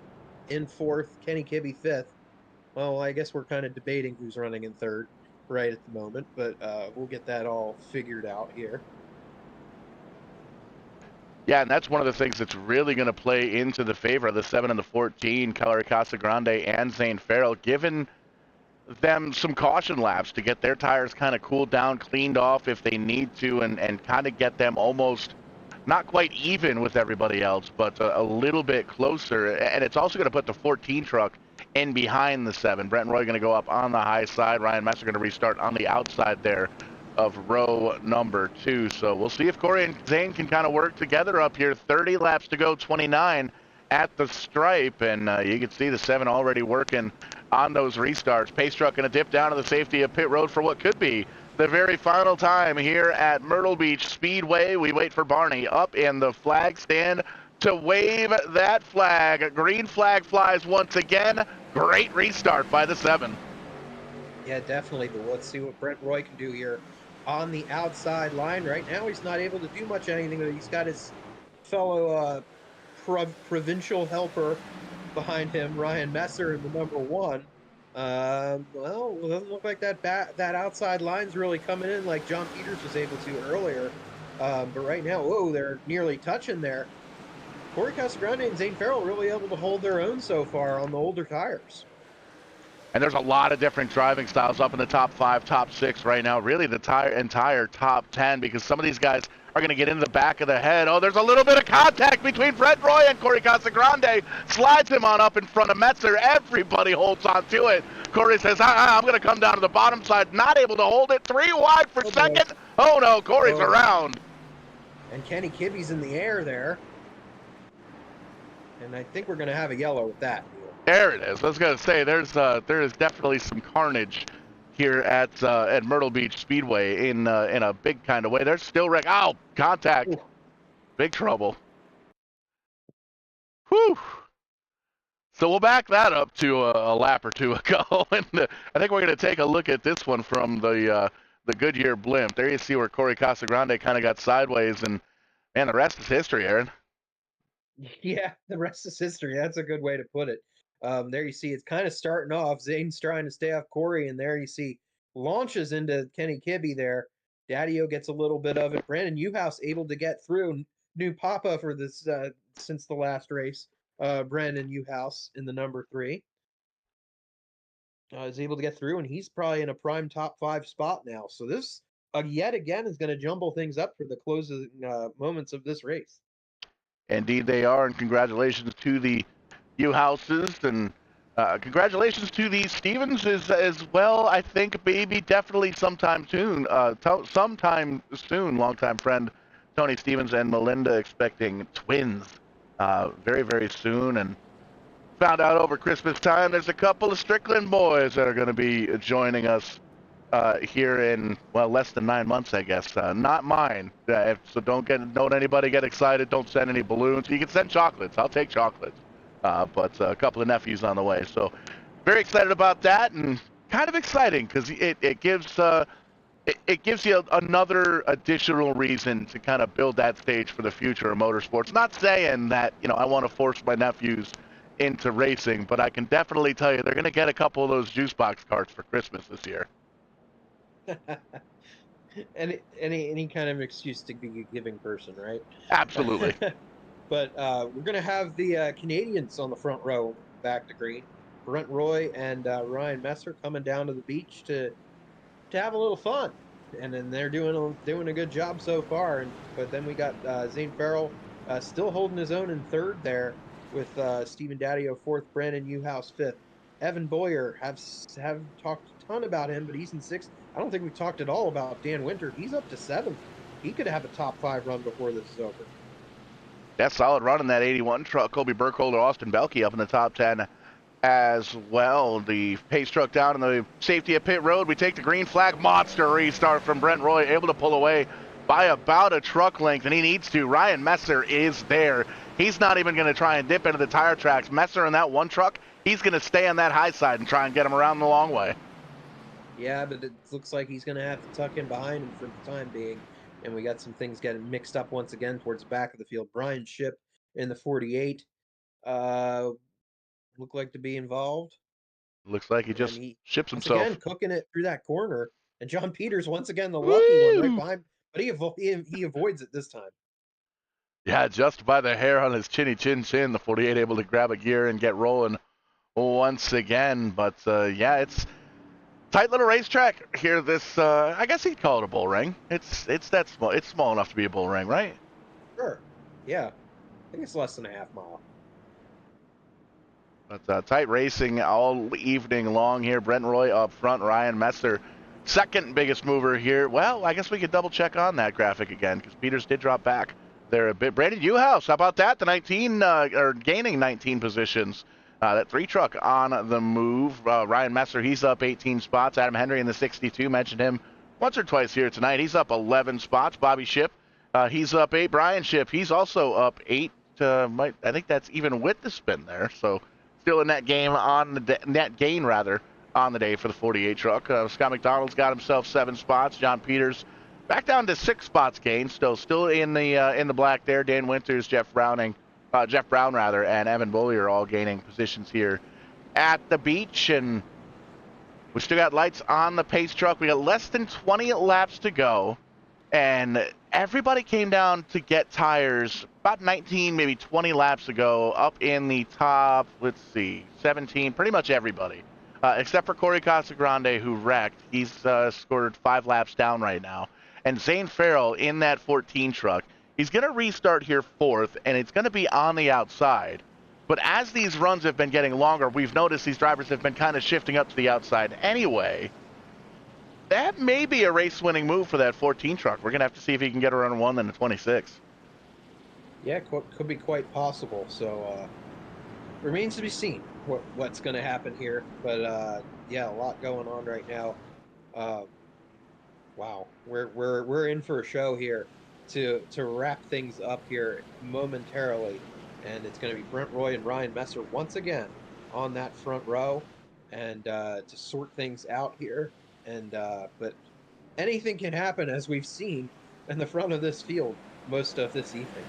in fourth. Kenny Kibbe fifth. Well, I guess we're kind of debating who's running in third. right at the moment, but we'll get that all figured out here. Yeah, and that's one of the things that's really going to play into the favor of the 7 and the 14, Calary Casagrande and Zane Farrell, given them some caution laps to get their tires kind of cooled down, cleaned off if they need to, and kind of get them almost not quite even with everybody else, but a little bit closer. And it's also going to put the 14 truck in behind the 7. Brent Roy going to go up on the high side. Ryan Messer going to restart on the outside there of row number 2. So we'll see if Corey and Zane can kind of work together up here. 30 laps to go, 29 at the stripe, and you can see the 7 already working on those restarts. Pace truck going to dip down to the safety of pit road for what could be the very final time here at Myrtle Beach Speedway. We wait for Barney up in the flag stand to wave that flag. Green flag flies once again. Great restart by the 7. Yeah, definitely. But let's see what Brent Roy can do here on the outside line. Right now, he's not able to do much anything, but he's got his fellow provincial helper behind him, Ryan Messer, in the number 1. Well, it doesn't look like that outside line's really coming in like John Peters was able to earlier. But right now, whoa, they're nearly touching there. Corey Casagrande and Zane Farrell really able to hold their own so far on the older tires. And there's a lot of different driving styles up in the top 5, top 6 right now. Really the entire top 10, because some of these guys are going to get into the back of the head. Oh, there's a little bit of contact between Brent Roy and Corey Casagrande. Slides him on up in front of Metzer. Everybody holds on to it. Corey says, I'm going to come down to the bottom side. Not able to hold it. 3 wide for second. Oh, no, Corey's around. And Kenny Kibbe's in the air there. And I think we're going to have a yellow with that. There it is. I was going to say, there is definitely some carnage here at Myrtle Beach Speedway in a big kind of way. There's still contact. Ooh. Big trouble. Whew. So we'll back that up to a lap or two ago, and I think we're going to take a look at this one from the Goodyear blimp. There you see where Corey Casagrande kind of got sideways, and man, the rest is history, Aaron. Yeah, the rest is history. That's a good way to put it. There you see it's kind of starting off. Zane's trying to stay off Corey, and there you see launches into Kenny Kibbe there. Daddy-O gets a little bit of it. Brandon Newhouse able to get through. New papa for this since the last race. Brandon Newhouse in the number 3 is able to get through, and he's probably in a prime top 5 spot now. So this yet again is going to jumble things up for the closing moments of this race. Indeed, they are, and congratulations to the Newhouses, and congratulations to the Stevens as well. I think maybe definitely sometime soon. Longtime friend Tony Stevens and Melinda expecting twins very, very soon. And found out over Christmas time there's a couple of Strickland boys that are going to be joining us here in, well, less than 9 months, I guess. Not mine. So don't anybody get excited. Don't send any balloons. You can send chocolates. I'll take chocolates. But a couple of nephews on the way. So very excited about that, and kind of exciting because it gives you another additional reason to kind of build that stage for the future of motorsports. Not saying that, I want to force my nephews into racing, but I can definitely tell you they're going to get a couple of those juice box carts for Christmas this year. any kind of excuse to be a giving person, right? Absolutely. But we're going to have the Canadians on the front row back to green. Brent Roy and Ryan Messer coming down to the beach to have a little fun. And then they're doing a good job so far. But then we got Zane Farrell still holding his own in third there with Stephen Daddy-O fourth, Brandon Newhouse fifth. Evan Boyer have talked a ton about him, but he's in sixth. I don't think we've talked at all about Dan Winter. He's up to seventh. He could have a top 5 run before this is over. Yeah, solid run in that 81 truck. Colby Burkholder, Austin Belke up in the top 10 as well. The pace truck down in the safety of pit road. We take the green flag. Monster restart from Brent Roy, able to pull away by about a truck length, and he needs to. Ryan Messer is there. He's not even going to try and dip into the tire tracks. Messer in that one truck, he's going to stay on that high side and try and get him around the long way. Yeah, but it looks like he's going to have to tuck in behind him for the time being. And we got some things getting mixed up once again towards the back of the field. Brian Ship in the 48 looked like to be involved. Looks like he And just he, ships once again, himself. cooking it through that corner. And John Peters, once again, the lucky one right Woo! behind, but he avoids it this time. Yeah, just by the hair on his chinny chin, the 48 able to grab a gear and get rolling once again. But yeah, it's tight little racetrack here. This I guess he'd call it a bull ring. It's that small. It's small enough to be a bull ring, right? Sure. Yeah. I think it's less than a half mile. But tight racing all evening long here. Brent Roy up front. Ryan Messer, second biggest mover here. Well, I guess we could double check on that graphic again because Peters did drop back there a bit. Brandon Newhouse, how about that? The 19 or gaining 19 positions. That 3 truck on the move. Ryan Messer, he's up 18 spots. Adam Henry in the 62, mentioned him once or twice here tonight. He's up 11 spots. Bobby Ship, he's up 8. Brian Ship, he's also up 8. I think that's even with the spin there. So still a net gain on the net gain rather on the day for the 48 truck. Scott McDonald's got himself 7 spots. John Peters back down to 6 spots gain. Still in the black there. Dan Winters, Jeff Brown rather, and Evan Bollier all gaining positions here at the beach. And we still got lights on the pace truck. We got less than 20 laps to go. And everybody came down to get tires about 19, maybe 20 laps ago, up in the top, let's see, 17, pretty much everybody. Except for Corey Casagrande, who wrecked. He's scored 5 laps down right now. And Zane Farrell in that 14 truck, he's going to restart here 4th, and it's going to be on the outside. But as these runs have been getting longer, we've noticed these drivers have been kind of shifting up to the outside anyway. That may be a race-winning move for that 14 truck. We're going to have to see if he can get around 1 than the 26. Yeah, could be quite possible. So remains to be seen what's going to happen here. But yeah, a lot going on right now. Wow, we're in for a show here to wrap things up here momentarily, and it's going to be Brent Roy and Ryan Messer once again on that front row, and to sort things out here. And but anything can happen, as we've seen in the front of this field most of this evening.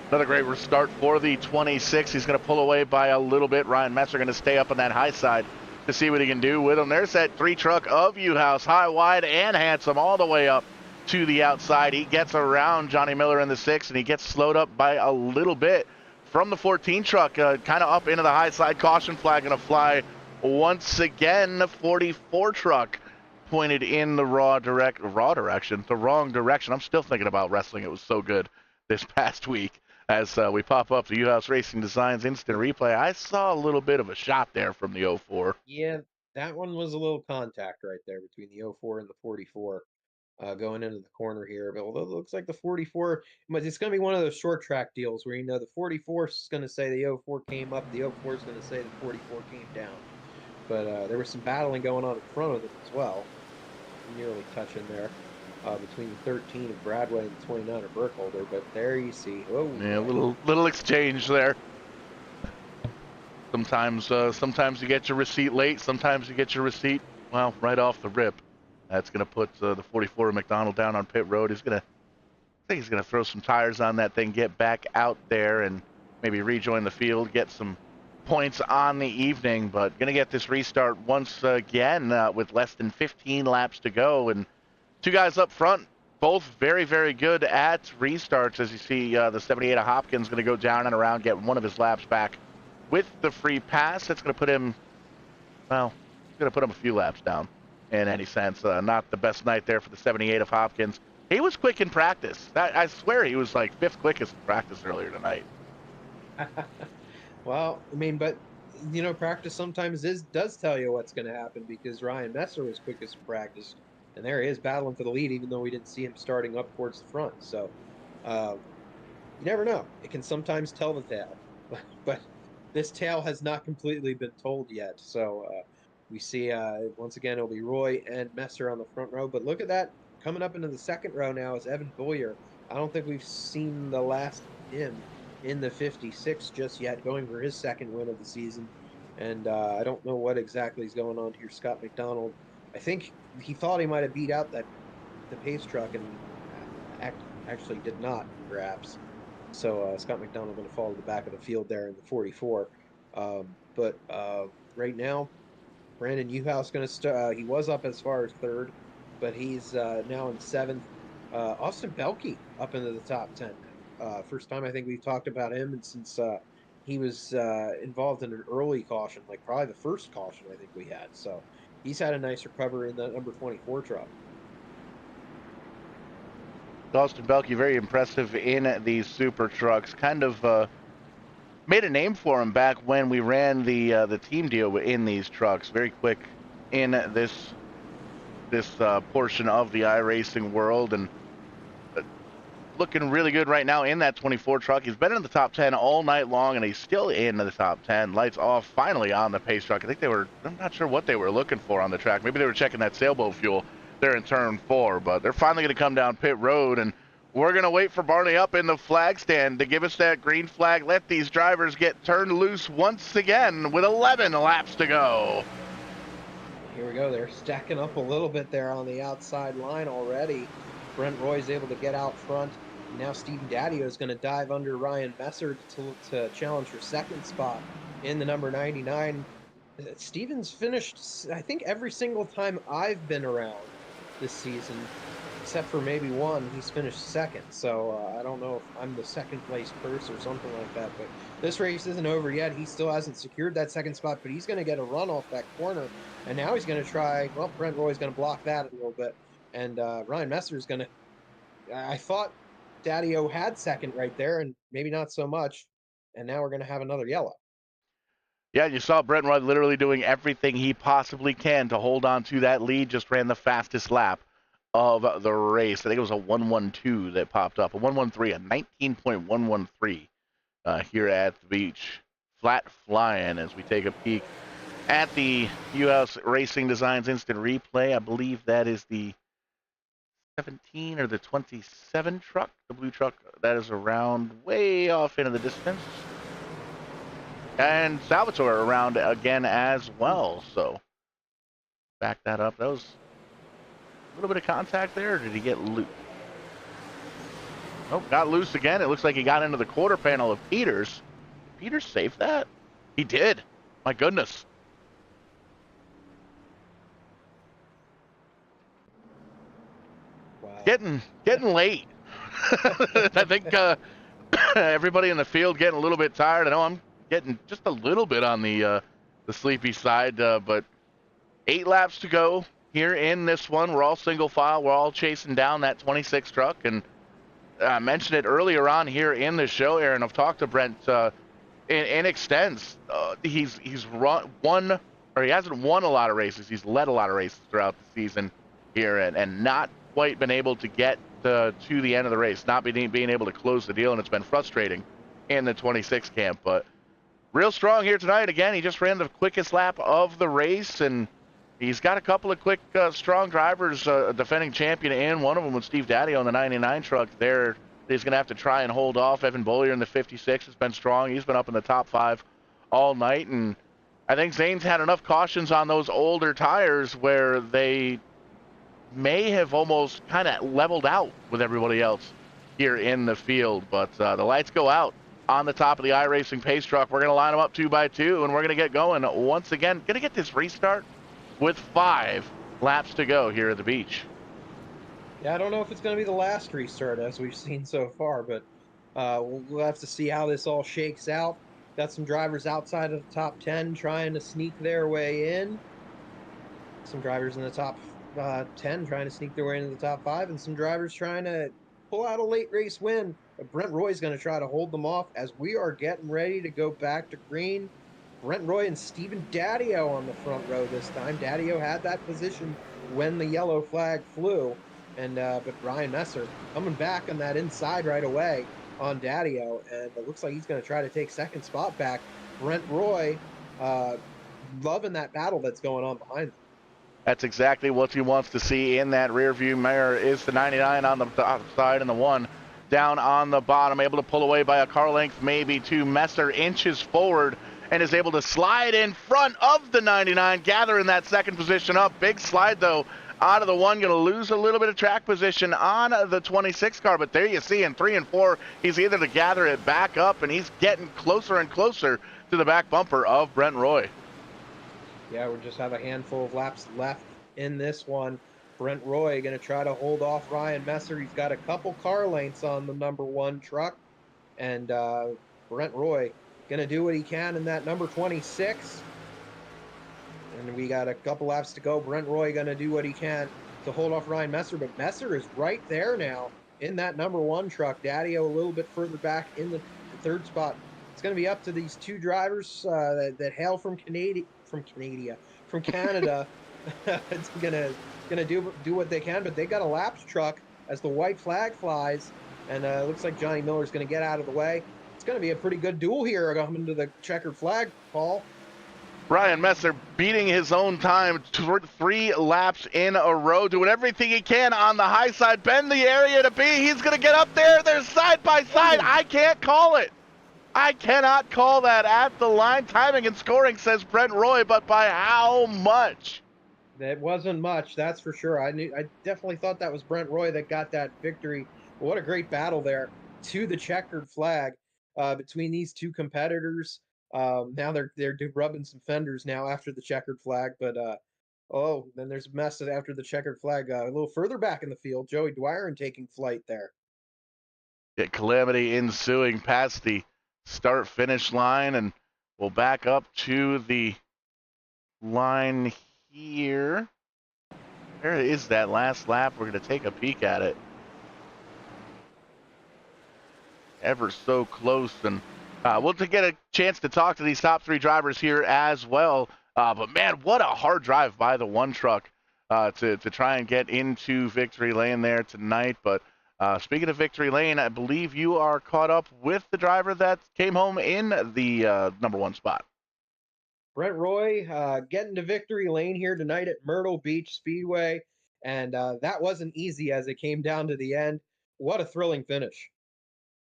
Another great restart for the 26. He's going to pull away by a little bit. Ryan Messer going to stay up on that high side to see what he can do with him. There's that 3 truck of U-House, high, wide, and handsome, all the way up to the outside. He gets around Johnny Miller in the 6, and he gets slowed up by a little bit from the 14 truck, kind of up into the high side. Caution flag going to fly once again. The 44 truck pointed in the wrong direction. I'm still thinking about wrestling. It was so good this past week. As we pop up the U-House Racing Designs instant replay, I saw a little bit of a shot there from the 04. Yeah, that one was a little contact right there between the 04 and the 44. Going into the corner here. But although it looks like the 44, but it's going to be one of those short track deals where the 44 is going to say the 04 came up, the 04 is going to say the 44 came down. But there was some battling going on in front of them as well, nearly touching there between the 13 of Bradway and the 29 of Burkholder. But there you see, oh yeah, little exchange there. Sometimes you get your receipt late. Sometimes you get your receipt right off the rip. That's going to put the 44 of McDonald down on pit road. I think he's going to throw some tires on that thing, get back out there, and maybe rejoin the field, get some points on the evening. But going to get this restart once again with less than 15 laps to go. And 2 guys up front, both very, very good at restarts. As you see, the 78 of Hopkins going to go down and around, get one of his laps back with the free pass. That's going to put him, a few laps down in any sense. Not the best night there for the 78 of Hopkins. He was quick in practice. I swear he was like 5th quickest in practice earlier tonight. Well, I mean, but practice sometimes does tell you what's going to happen, because Ryan Messer was quickest in practice, and there he is battling for the lead, even though we didn't see him starting up towards the front. So you never know. It can sometimes tell the tale, but this tale has not completely been told yet. So we see once again it'll be Roy and Messer on the front row. But look at that, coming up into the second row now is Evan Boyer. I don't think we've seen the last of him in the 56 just yet, going for his second win of the season. And I don't know what exactly is going on here. Scott McDonald, I think he thought he might have beat out the pace truck, and actually did not, perhaps. So Scott McDonald going to fall to the back of the field there in the 44. But right now, Brandon Newhouse going to start. He was up as far as third, but he's now in seventh. Austin Belke up into the top 10 now. First time I think we've talked about him, and since he was involved in an early caution, like probably the first caution I think we had. So he's had a nice recovery in the number 24 truck. Austin Belke, very impressive in these super trucks. Kind of made a name for him back when we ran the team deal in these trucks. Very quick in this portion of the iRacing world, and looking really good right now in that 24 truck. He's been in the top 10 all night long, and he's still in the top 10. Lights off finally on the pace truck. I think I'm not sure what they were looking for on the track. Maybe they were checking that sailboat fuel there in turn 4, but they're finally going to come down pit road, and we're going to wait for Barney up in the flag stand to give us that green flag. Let these drivers get turned loose once again with 11 laps to go. Here we go. They're stacking up a little bit there on the outside line already. Brent Roy's able to get out front. Now Stephen Daddio is going to dive under Ryan Messer to challenge for second spot in the number 99. Stephen's finished, I think, every single time I've been around this season, except for maybe one, he's finished second. So I don't know if I'm the second place purse or something like that. But this race isn't over yet. He still hasn't secured that second spot, but he's going to get a run off that corner. And now he's going to try, well, Brent Roy's going to block that a little bit. And Ryan Messer is going to, I thought Daddio had second right there, and maybe not so much. And now we're going to have another yellow. Yeah, you saw Brent Roy literally doing everything he possibly can to hold on to that lead. Just ran the fastest lap of the race. I think it was a 1:12 that popped up. A 1:13, a 19.113 here at the beach. Flat flying as we take a peek at the U.S. Racing Designs Instant Replay. I believe that is the 17 or the 27 truck, the blue truck that is around way off into the distance. And Salvatore around again as well. So back that up. That was a little bit of contact there, or did he get loose? Nope, got loose again. It looks like he got into the quarter panel of Peters. Peters saved that? He did. My goodness. Wow. Getting late. I think everybody in the field getting a little bit tired. I know I'm getting just a little bit on the sleepy side, but 8 laps to go here in this one. We're all single file. We're all chasing down that 26 truck, and I mentioned it earlier on here in the show, Aaron. I've talked to Brent in extents. He's won, or he hasn't won a lot of races. He's led a lot of races throughout the season here, and not quite been able to get to the end of the race, not being able to close the deal, and it's been frustrating in the 26 camp. But real strong here tonight. Again, he just ran the quickest lap of the race, and he's got a couple of quick, strong drivers, defending champion, and one of them with Steve Daddio on the 99 truck there. He's going to have to try and hold off. Evan Bollier in the 56 has been strong. He's been up in the top 5 all night, and I think Zane's had enough cautions on those older tires where they may have almost kind of leveled out with everybody else here in the field. But the lights go out on the top of the iRacing pace truck. We're going to line them up 2 by 2, and we're going to get going once again. Going to get this restart with 5 laps to go here at the beach. Yeah, I don't know if it's going to be the last restart as we've seen so far, but we'll have to see how this all shakes out. Got some drivers outside of the top 10 trying to sneak their way in. Some drivers in the top 10 trying to sneak their way into the top 5, and some drivers trying to pull out a late race win. But Brent Roy's going to try to hold them off as we are getting ready to go back to green. Brent Roy and Stephen Daddio on the front row this time. Daddio had that position when the yellow flag flew, and but Ryan Messer coming back on that inside right away on Daddio, and it looks like he's going to try to take second spot back. Brent Roy loving that battle that's going on behind him. That's exactly what he wants to see in that rear view mirror. Is the 99 on the top side and the 1 down on the bottom, able to pull away by a car length, maybe 2. Messer inches forward and is able to slide in front of the 99, gathering that second position up. Big slide, though, out of the 1. Going to lose a little bit of track position on the 26 car, but there you see in 3 and 4, he's either to gather it back up, and he's getting closer and closer to the back bumper of Brent Roy. Yeah, we just have a handful of laps left in this one. Brent Roy going to try to hold off Ryan Messer. He's got a couple car lengths on the number one truck, and Brent Roy going to do what he can in that number 26. And we got a couple laps to go. Brent Roy going to do what he can to hold off Ryan Messer, but Messer is right there now in that number one truck. Daddy a little bit further back in the third spot. It's going to be up to these two drivers that hail from Canada. It's gonna do what they can, but they got a laps truck as the white flag flies, and it looks like Johnny Miller's going to get out of the way. It's going to be a pretty good duel here coming to the checkered flag, Paul. Ryan Messer beating his own time 3 laps in a row, doing everything he can on the high side, bend the area to be. He's going to get up there. They're side by side. I can't call it. I cannot call that at the line. Timing and scoring says Brent Roy, but by how much? That wasn't much, that's for sure. I definitely thought that was Brent Roy that got that victory. But what a great battle there to the checkered flag between these two competitors. Now they're rubbing some fenders now after the checkered flag, but oh, then there's a mess after the checkered flag. A little further back in the field, Joey Dwyer taking flight there. Yeah, calamity ensuing past the start-finish line, and we'll back up to the line here. Where is that last lap? We're going to take a peek at it. Ever so close, and we'll get a chance to talk to these top 3 drivers here as well. But man, what a hard drive by the one truck to try and get into victory lane there tonight. But speaking of victory lane, I believe you are caught up with the driver that came home in the number 1 spot. Brent Roy getting to victory lane here tonight at Myrtle Beach Speedway, and that wasn't easy as it came down to the end. What a thrilling finish.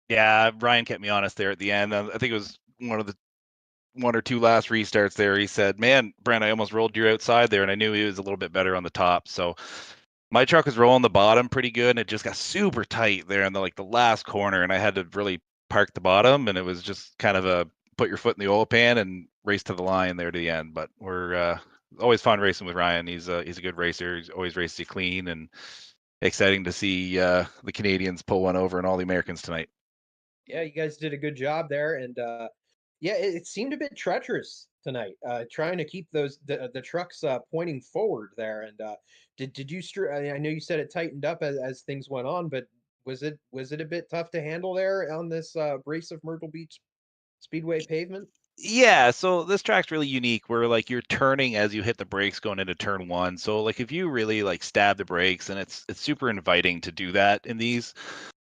Yeah, Ryan kept me honest there at the end. I think it was one or two last restarts there. He said, "Man, Brent, I almost rolled you outside there," and I knew he was a little bit better on the top. So my truck was rolling the bottom pretty good, and it just got super tight there in the last corner, and I had to really park the bottom, and it was just kind of a put your foot in the oil pan and race to the line there to the end. But we're always fun racing with Ryan. He's a good racer. He's always races you clean, and exciting to see the Canadians pull one over and all the Americans tonight. Yeah, you guys did a good job there, and yeah, it seemed a bit treacherous tonight, trying to keep the trucks pointing forward there. And did you? I know you said it tightened up as things went on, but was it a bit tough to handle there on this brace of Myrtle Beach Speedway pavement? Yeah, so this track's really unique where like you're turning as you hit the brakes going into turn 1. So like if you really like stab the brakes, and it's super inviting to do that in these,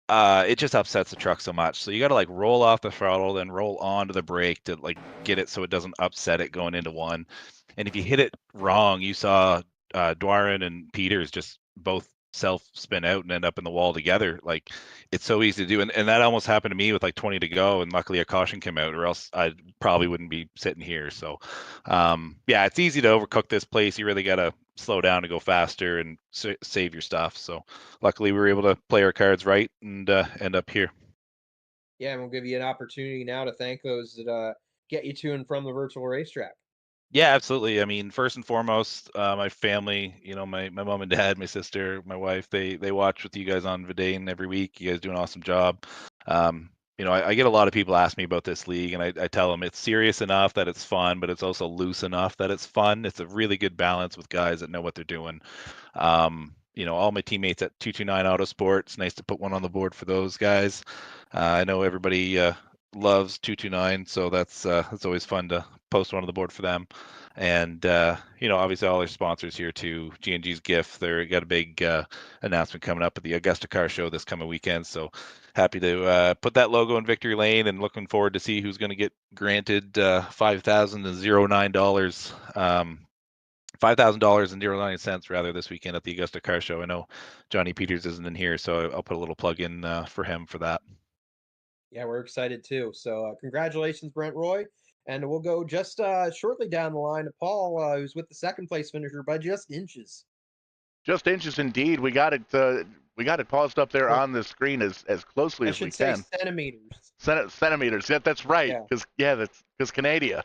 it just upsets the truck so much. So you got to like roll off the throttle, then roll onto the brake to like get it so it doesn't upset it going into 1. And if you hit it wrong, you saw Dwyer and Peters just both self spin out and end up in the wall together. Like it's so easy to do, and that almost happened to me with like 20 to go, and luckily a caution came out, or else I probably wouldn't be sitting here. So yeah, it's easy to overcook this place. You really got to slow down to go faster and save your stuff. So luckily we were able to play our cards right and end up here. Yeah, and we'll give you an opportunity now to thank those that get you to and from the virtual racetrack. Yeah, absolutely. I mean, first and foremost, my family, my mom and dad, my sister, my wife, they watch with you guys on Vidane every week. You guys do an awesome job. I get a lot of people ask me about this league, and I tell them it's serious enough that it's fun, but it's also loose enough that it's fun. It's a really good balance with guys that know what they're doing. All my teammates at 229 Autosport, it's nice to put one on the board for those guys. I know everybody loves 229, so that's always fun to post one on the board for them. And obviously all our sponsors here too. G&G's GIF, they got a big announcement coming up at the Augusta Car Show this coming weekend. So happy to put that logo in victory lane, and looking forward to see who's going to get granted $5,009. $5,000.09 rather this weekend at the Augusta Car Show. I know Johnny Peters isn't in here, so I'll put a little plug in for him for that. Yeah, we're excited too. So congratulations, Brent Roy. And we'll go just shortly down the line to Paul, who's with the second place finisher by just inches. Just inches indeed. We got it paused up there on the screen as closely as we can. Centimeters. Centimeters. Yeah, that's right. Because Canada.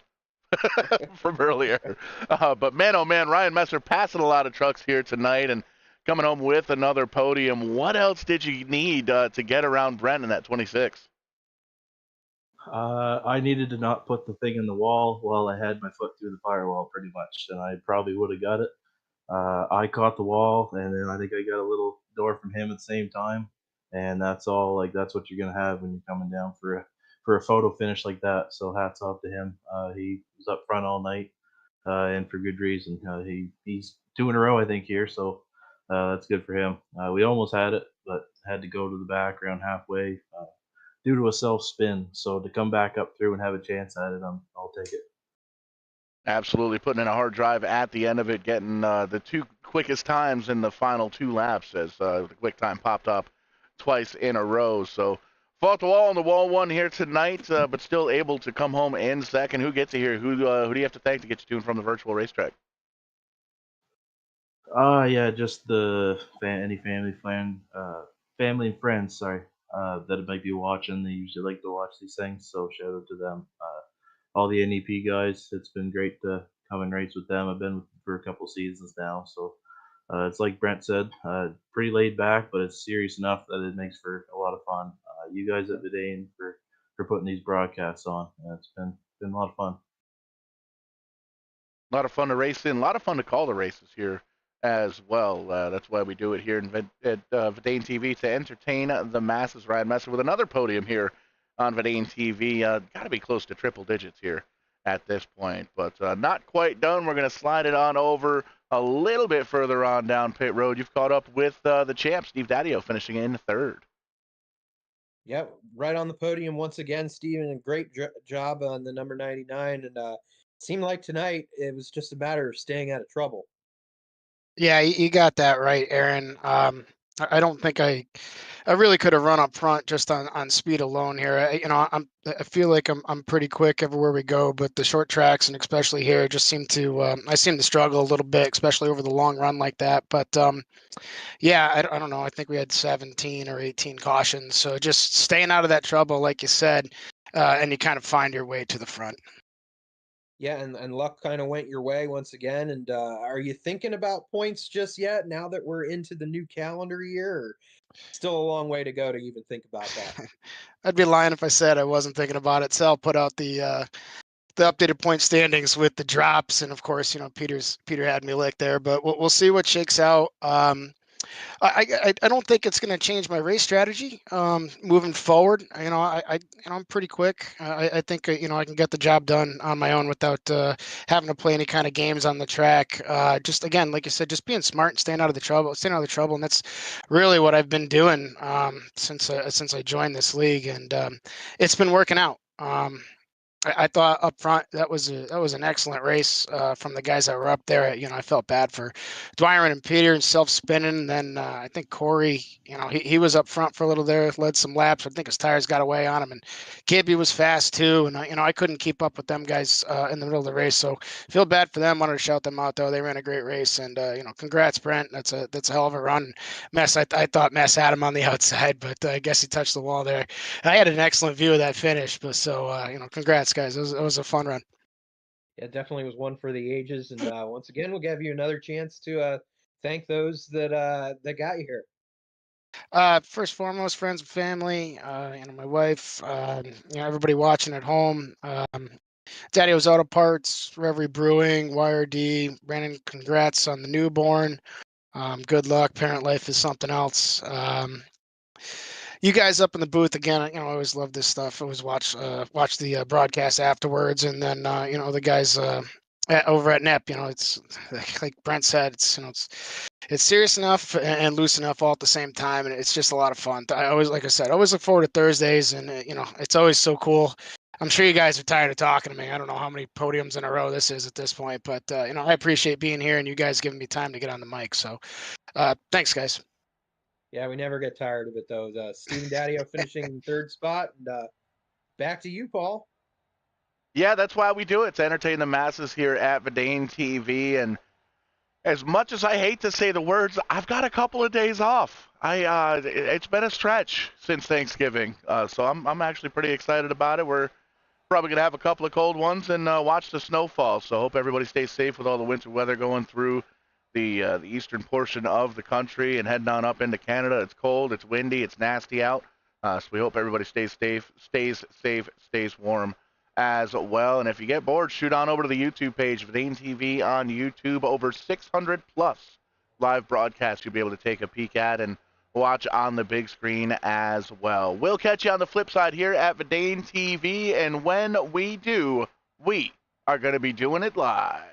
from earlier. But man, oh man, Ryan Messer passing a lot of trucks here tonight and coming home with another podium. What else did you need to get around Brent in that 26? I needed to not put the thing in the wall while I had my foot through the firewall, pretty much, and I probably would have got it. I caught the wall, and then I think I got a little door from him at the same time, and that's all. Like that's what you're gonna have when you're coming down for a photo finish like that. So hats off to him. He was up front all night, and for good reason. He's 2 in a row, I think, here, so that's good for him. We almost had it, but had to go to the back around halfway due to a self spin. So to come back up through and have a chance at it, I'll take it. Absolutely, putting in a hard drive at the end of it, getting the 2 quickest times in the final 2 laps as the quick time popped up twice in a row. So fought the wall on the wall one here tonight, but still able to come home in second. Who gets it here? Who do you have to thank to get you to and from the virtual racetrack? Yeah, just any family and friends, sorry, that might be watching. They usually like to watch these things, so shout out to them. All the NEP guys, it's been great to come and race with them. I've been with them for a couple seasons now, so it's like Brent said, pretty laid back, but it's serious enough that it makes for a lot of fun. You guys at Vidane for putting these broadcasts on. It's been a lot of fun. A lot of fun to race in, a lot of fun to call the races here as well. That's why we do it here at VidaneTV to entertain the masses. Ryan Messer with another podium here on VidaneTV. Got to be close to triple digits here at this point, but not quite done. We're going to slide it on over a little bit further on down pit road. You've caught up with the champ, Steve Daddio, finishing in third. Yeah, right on the podium once again, Steven. A great job on the number 99, and seemed like tonight it was just a matter of staying out of trouble. Yeah, you got that right, Aaron. I don't think I really could have run up front just on speed alone here. I feel like I'm pretty quick everywhere we go, but the short tracks and especially here just seem to I seem to struggle a little bit, especially over the long run like that. But yeah, I don't know. I think we had 17 or 18 cautions, so just staying out of that trouble, like you said, and you kind of find your way to the front. Yeah, and luck kind of went your way once again. And are you thinking about points just yet now that we're into the new calendar year? Or still a long way to go to even think about that? I'd be lying if I said I wasn't thinking about it. Sal put out the updated point standings with the drops, and of course, Peter had me licked there, but we'll see what shakes out. I don't think it's going to change my race strategy moving forward. I'm pretty quick. I think I can get the job done on my own without having to play any kind of games on the track. Just again, like you said, just being smart and staying out of the trouble, and that's really what I've been doing since I joined this league, and it's been working out. I thought up front that was an excellent race from the guys that were up there. I felt bad for Dwyer and Peter and self-spinning. Then I think Corey, he was up front for a little there, led some laps. I think his tires got away on him, and Gibby was fast too. And I couldn't keep up with them guys in the middle of the race, so feel bad for them. Wanted to shout them out though. They ran a great race, and congrats, Brent. That's a hell of a run. Mess, I thought Mess had him on the outside, but I guess he touched the wall there. I had an excellent view of that finish, but so congrats, guys. It was a fun run. Yeah, definitely was one for the ages. And once again, we'll give you another chance to thank those that got you here. First and foremost, friends and family, my wife, everybody watching at home. Daddy-O's Auto Parts, Reverie Brewing, YRD. Brandon, congrats on the newborn. Good luck. Parent life is something else. You guys up in the booth again. I always love this stuff. I always watch the broadcast afterwards, and then the guys over at NEP. It's like Brent said. It's serious enough and loose enough all at the same time, and it's just a lot of fun. I always, like I said, always look forward to Thursdays, and it's always so cool. I'm sure you guys are tired of talking to me. I don't know how many podiums in a row this is at this point, but I appreciate being here and you guys giving me time to get on the mic. So, thanks, guys. Yeah, we never get tired of it though. Steven Daddio finishing in third spot, and back to you, Paul. Yeah, that's why we do it, to entertain the masses here at VidaneTV. And as much as I hate to say the words, I've got a couple of days off. It's been a stretch since Thanksgiving, so I'm actually pretty excited about it. We're probably going to have a couple of cold ones and watch the snowfall. So hope everybody stays safe with all the winter weather going through the eastern portion of the country and heading on up into Canada. It's cold, it's windy, it's nasty out. So we hope everybody stays safe, stays warm as well. And if you get bored, shoot on over to the YouTube page, VidaneTV on YouTube. Over 600 plus live broadcasts you'll be able to take a peek at and watch on the big screen as well. We'll catch you on the flip side here at VidaneTV, and when we do, we are going to be doing it live.